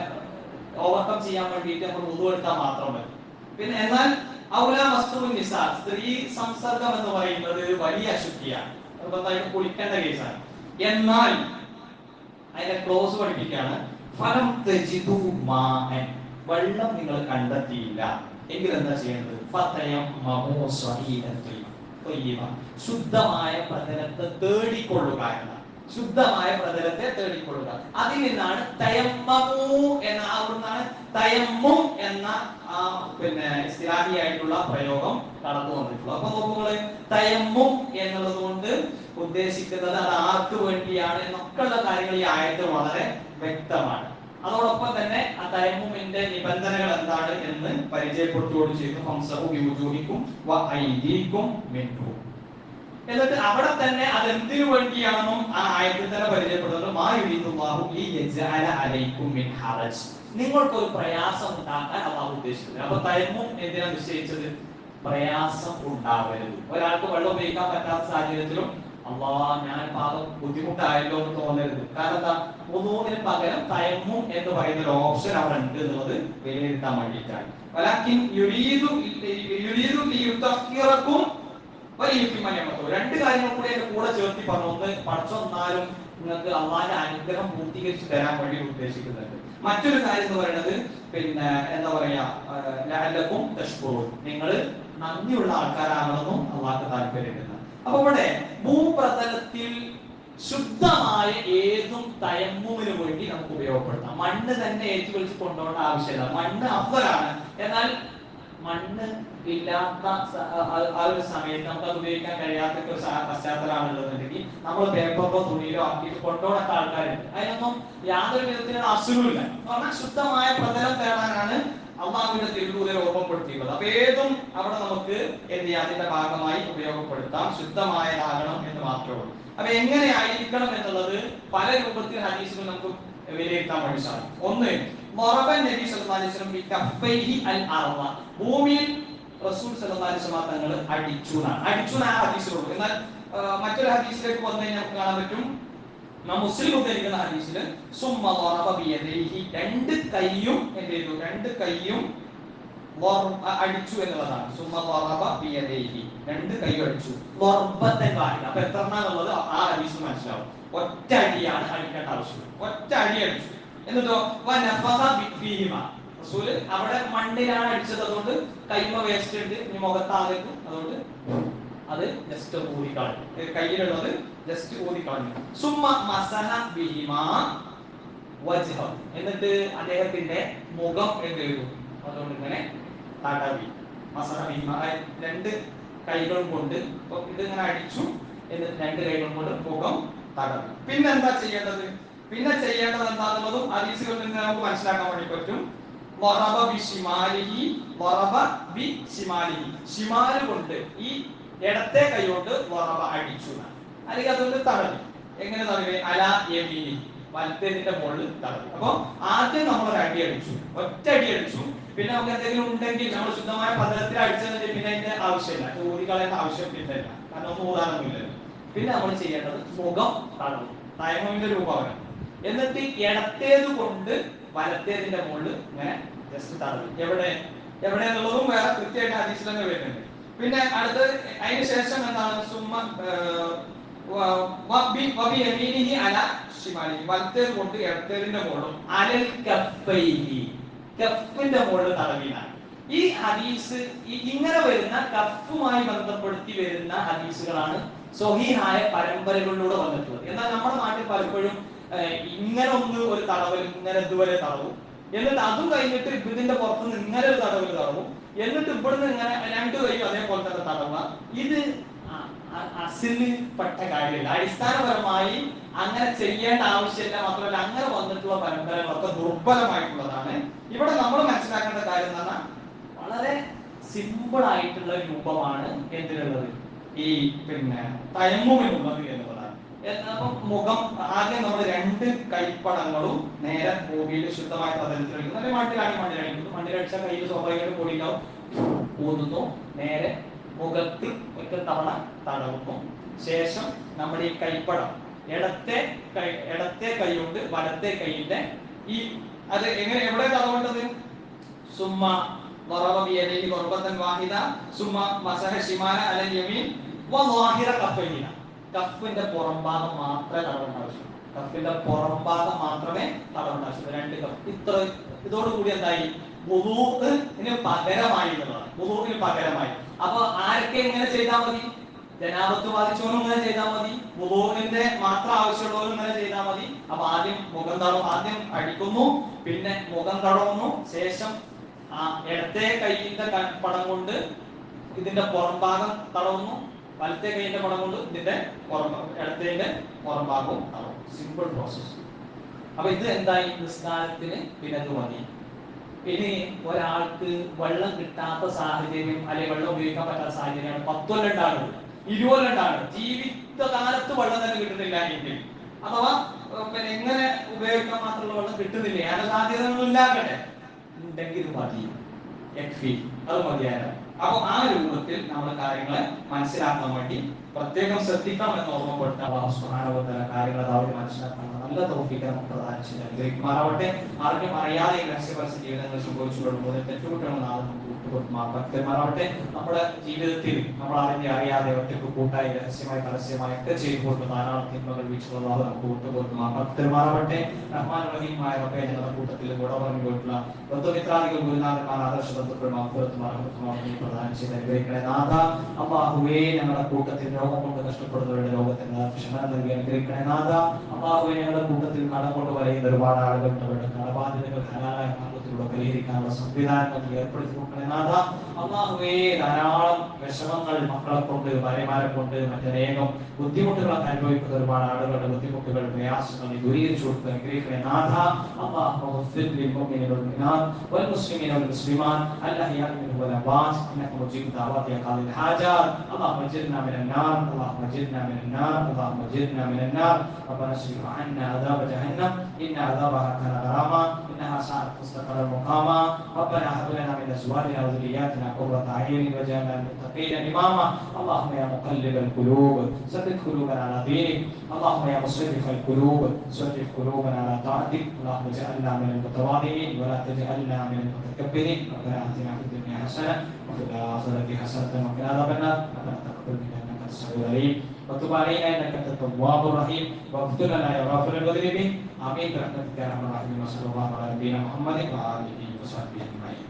ഓവർകം ചെയ്യാൻ വേണ്ടിയിട്ട് നമ്മൾ വുളു എടുത്താൽ മാത്രം മതി. പിന്നെ എന്നാൽ ഔലാ മസ്തുമുൻ നിസാ, സ്ത്രീ സംസർഗം എന്ന് പറയുന്നത് വലിയ അശുദ്ധിയാണ്, നിർബന്ധമായിട്ട് കുളിക്കേണ്ട കേസാണ്. എന്നാൽ അതിന്റെ ക്ലോസ് പഠിപ്പിക്കുകയാണ്, ഫലം തജിദു മാഅൻ, വെള്ളം നിങ്ങൾ കണ്ടെത്തിയില്ല എങ്കിൽ എന്താ ചെയ്യേണ്ടത്? ഫതയമ്മമു സ്വഈദൻ ത്വയ്യിബ, ശുദ്ധമായ പ്രതലത്തെ തേടിക്കൊള്ളുക എന്നാണ്. ശുദ്ധമായ പ്രതലത്തെ തേടിക്കൊള്ളുക. അതിൽ നിന്നാണ് തയമ്മമു എന്ന, അവിടുന്നാണ് തയമ്മും എന്ന ഇസ്തിലാഹിയായിട്ടുള്ള പ്രയോഗം കടന്നു വന്നിട്ടുള്ളത്. അപ്പൊ നോക്കുമ്പോൾ തയമ്മും എന്നുള്ളത് കൊണ്ട് ഉദ്ദേശിക്കുന്നത് അത് ആർക്ക് വേണ്ടിയാണ് എന്നൊക്കെയുള്ള കാര്യങ്ങൾ ഈ ആയത്തിൽ വളരെ വ്യക്തമാണ്. അതോടൊപ്പം തന്നെ ആ തയമ്മുമിന്റെ നിബന്ധനകൾ എന്താണ് എന്ന് പരിചയപ്പെടുത്തുകയും ചെയ്തു. ഫംസഹു ബിവുജൂഹിക്കും വഅയ്ദീകും മിൻഹു. എന്നിട്ട് അവിടെ തന്നെ അതെന്തിനു വേണ്ടിയാണെന്നും ആ ആയത്തിൽ തന്നെ പരിചയപ്പെടുന്നത്, മാ യുരീദുല്ലാഹു ലിയജ്അല അലൈക്കും മിൻ ഹറജ്, നിങ്ങൾക്കൊരു പ്രയാസം ഉണ്ടാക്കാൻ അള്ളാഹു ഉദ്ദേശിക്കുന്നത്. അപ്പൊ തയമ്മും എന്തിനാ നിശ്ചയിച്ചത്? പ്രയാസം ഉണ്ടാവരുത്. ഒരാൾക്ക് വെള്ളം ഉപയോഗിക്കാൻ പറ്റാത്ത സാഹചര്യത്തിലും ഞാൻ പാപം ബുദ്ധിമുട്ടായല്ലോ എന്ന് തോന്നരുത്. കാരണം എന്താ? വുദൂഇന് പകരം തയമ്മും എന്ന് പറയുന്ന ഒരു ഓപ്ഷൻ അവിടെ ഉണ്ട് എന്നുള്ളത് വിലയിരുത്താൻ വേണ്ടിയിട്ടാണ്. വലാകിൻ യുരീദു ലിയുതഖിറകും വലിയുതിമ്മ നിഅമതഹു. രണ്ട് കാര്യങ്ങൾ കൂടി അതിന്റെ കൂടെ ചേർത്തി പറഞ്ഞു. ഒന്ന്, പടച്ചൊന്നാലും നിങ്ങൾക്ക് അള്ളാഹുവിന്റെ അനുഗ്രഹം പൂർത്തീകരിച്ച് തരാൻ വേണ്ടി ഉദ്ദേശിക്കുന്നുണ്ട്. മറ്റൊരു കാര്യം എന്ന് പറയുന്നത് എന്താ പറയാ, ലഅല്ലകും തഷ്കുറൂൻ, നിങ്ങൾ നന്ദിയുള്ള ആൾക്കാരാകണമെന്നും അള്ളാഹുക്ക് താല്പര്യമുണ്ട്. അപ്പൊ ഇവിടെ ഭൂപ്രതലത്തിൽ ശുദ്ധമായ ഏതും തയമ്മുമിന് വേണ്ടി നമുക്ക് ഉപയോഗപ്പെടുത്താം. മണ്ണ് തന്നെ ഏറ്റു വിളിച്ച് കൊണ്ടുപോകേണ്ട ആവശ്യമില്ല. മണ്ണ് അഫ്ദലാണ്. എന്നാൽ മണ്ണ് ഇല്ലാത്ത ആ ഒരു സമയത്ത് നമുക്ക് അത് ഉപയോഗിക്കാൻ കഴിയാത്ത ഒരു പശ്ചാത്തലമാണുള്ളതെന്നുണ്ടെങ്കിൽ നമ്മൾ പേപ്പറിലോ തുണിയിലോ ആക്കിയിട്ട് കൊണ്ടുപോകാത്ത ആൾക്കാരുണ്ട്. അതിനൊന്നും യാതൊരു വിധത്തിലുള്ള അസുഖമില്ല. പറഞ്ഞാൽ ശുദ്ധമായ പ്രതലം തേടാനാണ് അള്ളാഹുവിന്റെ തിരുദൂതരെ ഓർമ്മപ്പെടുത്തിയിട്ടുള്ളത്. അപ്പൊ ഏതും അവിടെ നമുക്ക് എന്ത് ചെയ്യാം, അതിന്റെ ഭാഗമായി ഉപയോഗപ്പെടുത്താം. ശുദ്ധമായതാകണം എന്ന് മാത്രമേ ഉള്ളൂ. അപ്പൊ എങ്ങനെ ആയിരിക്കണം എന്നുള്ളത് പല രൂപത്തിൽ ഹദീസുകൾ നമുക്ക് വിലയിരുത്താൻ വേണ്ടി സാധിക്കും. ഒന്ന്, മൊറബൻ നബി സല്ലല്ലാഹു അലൈഹി വസല്ലം ബികഫൈഹി അൽ അർള, ഭൂമിയിൽ റസൂൽ സല്ലല്ലാഹു അലൈഹി വസല്ലം തങ്ങൾ അടിച്ചു ആ ഹദീസിലുള്ളൂ. എന്നാൽ മറ്റൊരു ഹദീസിലേക്ക് വന്നു കഴിഞ്ഞാൽ നമുക്ക് കാണാൻ പറ്റും, മുസ്ലിം ഉദ്ധരിക്കുന്ന ഹദീസിൽ സുമ്മ ളറബ ബിയദൈഹി, രണ്ട് കൈയും എന്ത് ചെയ്തു, രണ്ട് കൈയും അടിച്ചു എന്നുള്ളതാണ്. സുമ്മ ളറബ ബിയദൈഹി, രണ്ട് കൈയും അടിച്ചു. ളർബത്തൻ വാഹിദ. അപ്പൊ എത്രണ്ണാന്നുള്ളത് ആ ഹദീസിൽ മനസ്സിലാവും. ഒറ്റ അടിയാണ് അടിക്കേണ്ട ആവശ്യം. ഒറ്റ അടി അടിച്ചു. എന്നിട്ടോ വനഫഖ ഫീഹിമ, റസൂൽ അവിടെ മണ്ണിലാണ് അടിച്ചത്. അതുകൊണ്ട് കൈമ വേസ്റ്റ് ഉണ്ട്, ഇനി മുഖത്താകും. അതുകൊണ്ട് അത് ജസ്റ്റ് ഊതിക്കളഞ്ഞു, കയ്യിലുള്ളത് ജസ്റ്റ് ഊതിക്കളഞ്ഞു. സുമ്മ മസഹ ബിഹിമാ വജ്ഹ, എന്നിട്ട് അദ്ദേഹത്തിന്റെ മുഖം എന്ത് ചെയ്തു, അതുകൊണ്ട് ഇങ്ങനെ തടവി. മസഹ ബിഹിമാ, രണ്ട് കൈകളും കൊണ്ട് ഇതിങ്ങനെ അടിച്ചു. എന്നിട്ട് രണ്ട് കൈകളും കൊണ്ട് മുഖം തടവി. പിന്നെന്താ ചെയ്യേണ്ടത്? പിന്നെ ചെയ്യേണ്ടത് എന്താണെന്നുള്ളതും ഹദീസുകളിൽ നിന്ന് നമുക്ക് മനസ്സിലാക്കാൻ വേണ്ടി പറ്റും. വറബ ബിശിമാലിഹി, വറബ ബിശിമാലിഹി, ശിമാല് കൊണ്ട്, ഈ ഇടത്തെ കൈ കൊണ്ട് വറബ അടിച്ചു, അല്ലെങ്കിൽ അതുകൊണ്ട് തടവി. എങ്ങനെ തടവി? അല യമീനി, വലത്തേതിന്റെ മുകളിൽ തടവി. അപ്പൊ ആദ്യം നമ്മൾ ഒരു അടി അടിച്ചു, ഒറ്റ അടി അടിച്ചു. പിന്നെ നമുക്ക് എന്തെങ്കിലും ഉണ്ടെങ്കിൽ നമ്മൾ ശുദ്ധമായ പദത്തിൽ അടിച്ചതിന്റെ പിന്നെ അതിന്റെ ആവശ്യമില്ല, ഊതികളയേണ്ട ആവശ്യം പിന്നെ ഇല്ല, കാരണം ഒന്നും ഊതാനൊന്നുമില്ലല്ലോ. പിന്നെ നമ്മൾ ചെയ്യേണ്ടത് മുഖം തടവും, തയമ്മിന്റെ രൂപമാണ്. എന്നിട്ട് ഇടത്തേത് കൊണ്ട് വലത്തേതിന്റെ മുകളിൽ ഇങ്ങനെ ജസ്റ്റ് തടവി. എവിടെയെന്നുള്ളതും വേറെ കൃത്യമായിട്ട് ഹദീസിൽ തന്നെ വരുന്നുണ്ട്. പിന്നെ അടുത്തത് അതിന് ശേഷം എന്താണ്? സുമ്മ വബിയമീനിഹി അല ശിമാലിഹി, വലത്തേത് കൊണ്ട് ഇടത്തേതിന്റെ മുകളിലും അലൽ കഫൈഹി, കഫിന്റെ മുകളിൽ തടവിനാണ്. ഈ ഹദീസ് ഇങ്ങനെ വരുന്ന കഫുമായി ബന്ധപ്പെടുത്തി വരുന്ന ഹദീസുകളാണ് സ്വഹീഹായ പരമ്പരകളിലൂടെ വന്നിട്ടുള്ളത്. എന്നാൽ നമ്മുടെ നാട്ടിൽ പലപ്പോഴും ഇങ്ങനെ ഒന്ന് ഒരു തടവൽ, ഇങ്ങനെ ഇതുവരെ തടവും, എന്നിട്ട് അതും കഴിഞ്ഞിട്ട് ഇതിന്റെ പുറത്തുനിന്ന് ഇങ്ങനെ ഒരു തടവൽ തടവും, എന്നിട്ട് ഇവിടുന്ന് ഇങ്ങനെ രണ്ടു കൈയും അതേപോലെ തന്നെ തടവുക. ഇത് അസില് പെട്ട കാര്യമില്ല. അടിസ്ഥാനപരമായി അങ്ങനെ ചെയ്യേണ്ട ആവശ്യമില്ല. മാത്രമല്ല അങ്ങനെ വന്നിട്ടുള്ള പരമ്പരകളൊക്കെ ദുർബലമായിട്ടുള്ളതാണ്. ഇവിടെ നമ്മൾ മനസ്സിലാക്കേണ്ട കാര്യം എന്ന് പറഞ്ഞാൽ വളരെ സിമ്പിൾ ആയിട്ടുള്ള രൂപമാണ് എന്തിനുള്ളത്, ഈ തയമ്മുമിനുള്ളത് എന്നുള്ളതാണ്. അപ്പം മുഖം ആദ്യം നമ്മൾ രണ്ട് കൈപ്പടങ്ങളും നേരെ ഭൂമിയിൽ ശുദ്ധമായ പ്രതലത്തിൽ അടിക്കുന്നു. അല്ലെങ്കിൽ മണ്ണിലടിക്കുന്നു. മണ്ണിലടിച്ച കയ്യിൽ സ്വാഭാവികമായിട്ട് പൊടിയിലാവും. ഊതുന്നു, നേരെ മുഖത്ത് ഒറ്റ തവണ തടവുന്നു. ശേഷം നമ്മുടെ ഈ കൈപ്പടം ഇടത്തെ കൈ കൊണ്ട് വലത്തെ കൈയിന്റെ ഈ അത് എങ്ങനെ എവിടെ തടവേണ്ടത്? സുമ്മ ضرب بيديه ضربة واحدة ثم مسح الشمال على اليمين وظاهر كفيه. കഫിന്റെ പുറംഭാഗം മാത്രമേ തടവേണ്ട ആവശ്യം. കഫിന്റെ പുറംഭാഗം മാത്രമേ തടവേണ്ട ആവശ്യം. രണ്ട് കഫ് ഇത്ര. ഇതോടുകൂടി എന്തായി? വുദൂഇന് പകരമായി എന്നുള്ളതാണ്. വുദൂഇന് പകരമായി. അപ്പൊ ആരൊക്കെ ഇങ്ങനെ ചെയ്താൽ മതി? ജനാബത്ത് ബാധിച്ചവനും ഇങ്ങനെ ചെയ്താൽ മതി. വുദൂഇന്റെ മാത്രം ആവശ്യമുള്ളവരും ഇങ്ങനെ ചെയ്താൽ മതി. അപ്പൊ ആദ്യം മുഖം തടവും, ആദ്യം അടിക്കുന്നു, പിന്നെ മുഖം തടവുന്നു. ശേഷം ആ ഇടത്തെ കൈയിന്റെ പടം കൊണ്ട് ഇതിന്റെ പുറംഭാഗം തടവുന്നു, വലത്തെ കൈയിന്റെ പടം കൊണ്ട് ഇതിന്റെ ഇടത്തേന്റെ പുറംഭാഗവും തടവും. Simple process. അപ്പൊ ഇത് എന്തായി? നിസ്കാരത്തിന് പിന്നെ ഇത് മതി. ഇനി ഒരാൾക്ക് വെള്ളം കിട്ടാത്ത സാഹചര്യം, അല്ലെങ്കിൽ വെള്ളം ഉപയോഗിക്കാൻ പറ്റാത്ത സാഹചര്യമാണ് 10 കൊല്ലം ഉണ്ടാകുന്നത്, 20 കൊല്ലം ഉണ്ടാകുന്നത്, ജീവിതകാലത്ത് വെള്ളം തന്നെ കിട്ടുന്നില്ല എങ്കിൽ, അഥവാ പിന്നെ എങ്ങനെ ഉപയോഗിക്കാൻ മാത്രമുള്ള വെള്ളം കിട്ടുന്നില്ല, അതിന്റെ സാധ്യതകളൊന്നും ഇല്ലാക്കട്ടെ, ഉണ്ടെങ്കിൽ മതി, അത് മതിയായിരുന്നു. അപ്പൊ ആ രൂപത്തിൽ നമ്മൾ കാര്യങ്ങളെ മനസ്സിലാക്കാൻ വേണ്ടി പ്രത്യേകം ശ്രദ്ധിക്കാം എന്ന് ഓർമ്മപ്പെടുത്താൻ അല്ലാഹു സുബ്ഹാനഹു വ തആല കാര്യങ്ങൾ അവർ മനസ്സിലാക്കാൻ നല്ല തൗഫീഖ് നമുക്ക് പ്രദാനം ചെയ്യട്ടെ. ആർക്കും അറിയാതെ രഹസ്യപരസ്യ ജീവിതങ്ങൾ സംഭവിച്ചു കൊള്ളുമ്പോൾ തെറ്റുകുറ്റങ്ങൾ ഭക്തന്മാരാവട്ടെ. നമ്മുടെ ജീവിതത്തിൽ നമ്മൾ അറിയാതെ ഒറ്റക്ക് കൂട്ടായി രഹസ്യമായി പരസ്യമായി ഒക്കെ ചെയ്തുകൊണ്ട് ധാരാളം തിന്മകൾ വീഴ്ചകൾ നമുക്ക് വിട്ടുകൊടുക്കുന്ന ഭക്തന്മാരാവട്ടെ. റഹ്മാൻ റഹീമായ റബ്ബേ, ഞങ്ങളുടെ കൂട്ടത്തിൽ ഗുണപറഞ്ഞു പോയിട്ടുള്ള ബന്ധുമിത്രാദികൾ, ഗുരുനാഥന്മാർ, ആദർശ ബന്ധുക്കൾ പ്രധാനം ചെയ്ത് അനുഗ്രഹിക്കണേ നാഥ. അല്ലാഹുവേ, ഞങ്ങളുടെ കൂട്ടത്തിൽ രോഗം കൊണ്ട് കഷ്ടപ്പെടുന്നവരുടെ രോഗത്തിന് ക്ഷമനം നൽകി അനുഗ്രഹിക്കണേ നാഥ. അല്ലാഹുവേ, ഞങ്ങളുടെ കൂട്ടത്തിൽ കടം കൊണ്ട് വലയുന്ന ഒരുപാട് ആളുകളുണ്ട്. അവരുടെ കടബാധ്യതകൾ ഹലാലായ മാർഗത്തിലൂടെ പരിഹരിക്കാനുള്ള സംവിധാനങ്ങൾ ഏർപ്പെടുത്തി കൊടുക്കണേ നാഥ. അല്ലാഹുവേ, ധാരാളം വിഷമങ്ങൾ മക്കളെ കൊണ്ട്, ഭാര്യമാരെ കൊണ്ട്, മറ്റനേകം ബുദ്ധിമുട്ടുകളൊക്കെ അനുഭവിക്കുന്ന ഒരുപാട് ആളുകളുടെ ബുദ്ധിമുട്ടുകൾ, പ്രയാസങ്ങൾ ദൂരീകരിച്ചു കൊടുത്ത് അനുഗ്രഹിക്കണേ നാഥ. അല്ലാഹുമ്മ ഗ്ഫിർ ലിൽ മുഅ്മിനീന വൽ മുഅ്മിനാത്ത് വൽ മുസ്ലിമീന വൽ മുസ്ലിമാത്ത് الأحياء منهم والأموات إنك مجيب دعوات يا قاضي الحاجات. اللهم اجرنا من النار، اللهم اجرنا من النار، اللهم اجرنا من النار. ربنا اصرف عنا عذاب جهنم إن عذابها كان غراما إنها ساءت مستقرا مقاما. ربنا هب لنا من أزواجنا وذرياتنا قرة أعين واجعلنا للمتقين إماما. اللهم يا مقلب القلوب ثبت قلوبنا على دينك. اللهم يا مصرف القلوب صرف قلوبنا على طاعتك. اللهم اجعلنا من المتواضعين ولا تجعلنا من المتكبرين. ربنا آتنا في الدنيا حسنة وفي الآخرة حسنة وقنا عذاب النار. ربنا تقبل منا إنك أنت السميع العليم وتب علينا إنك أنت التواب الرحيم واغفر لنا يا غافر المذنبين. آمين برحمتك يا أرحم الراحمين. وصلى الله على نبينا محمد وآله وصحبه أجمعين.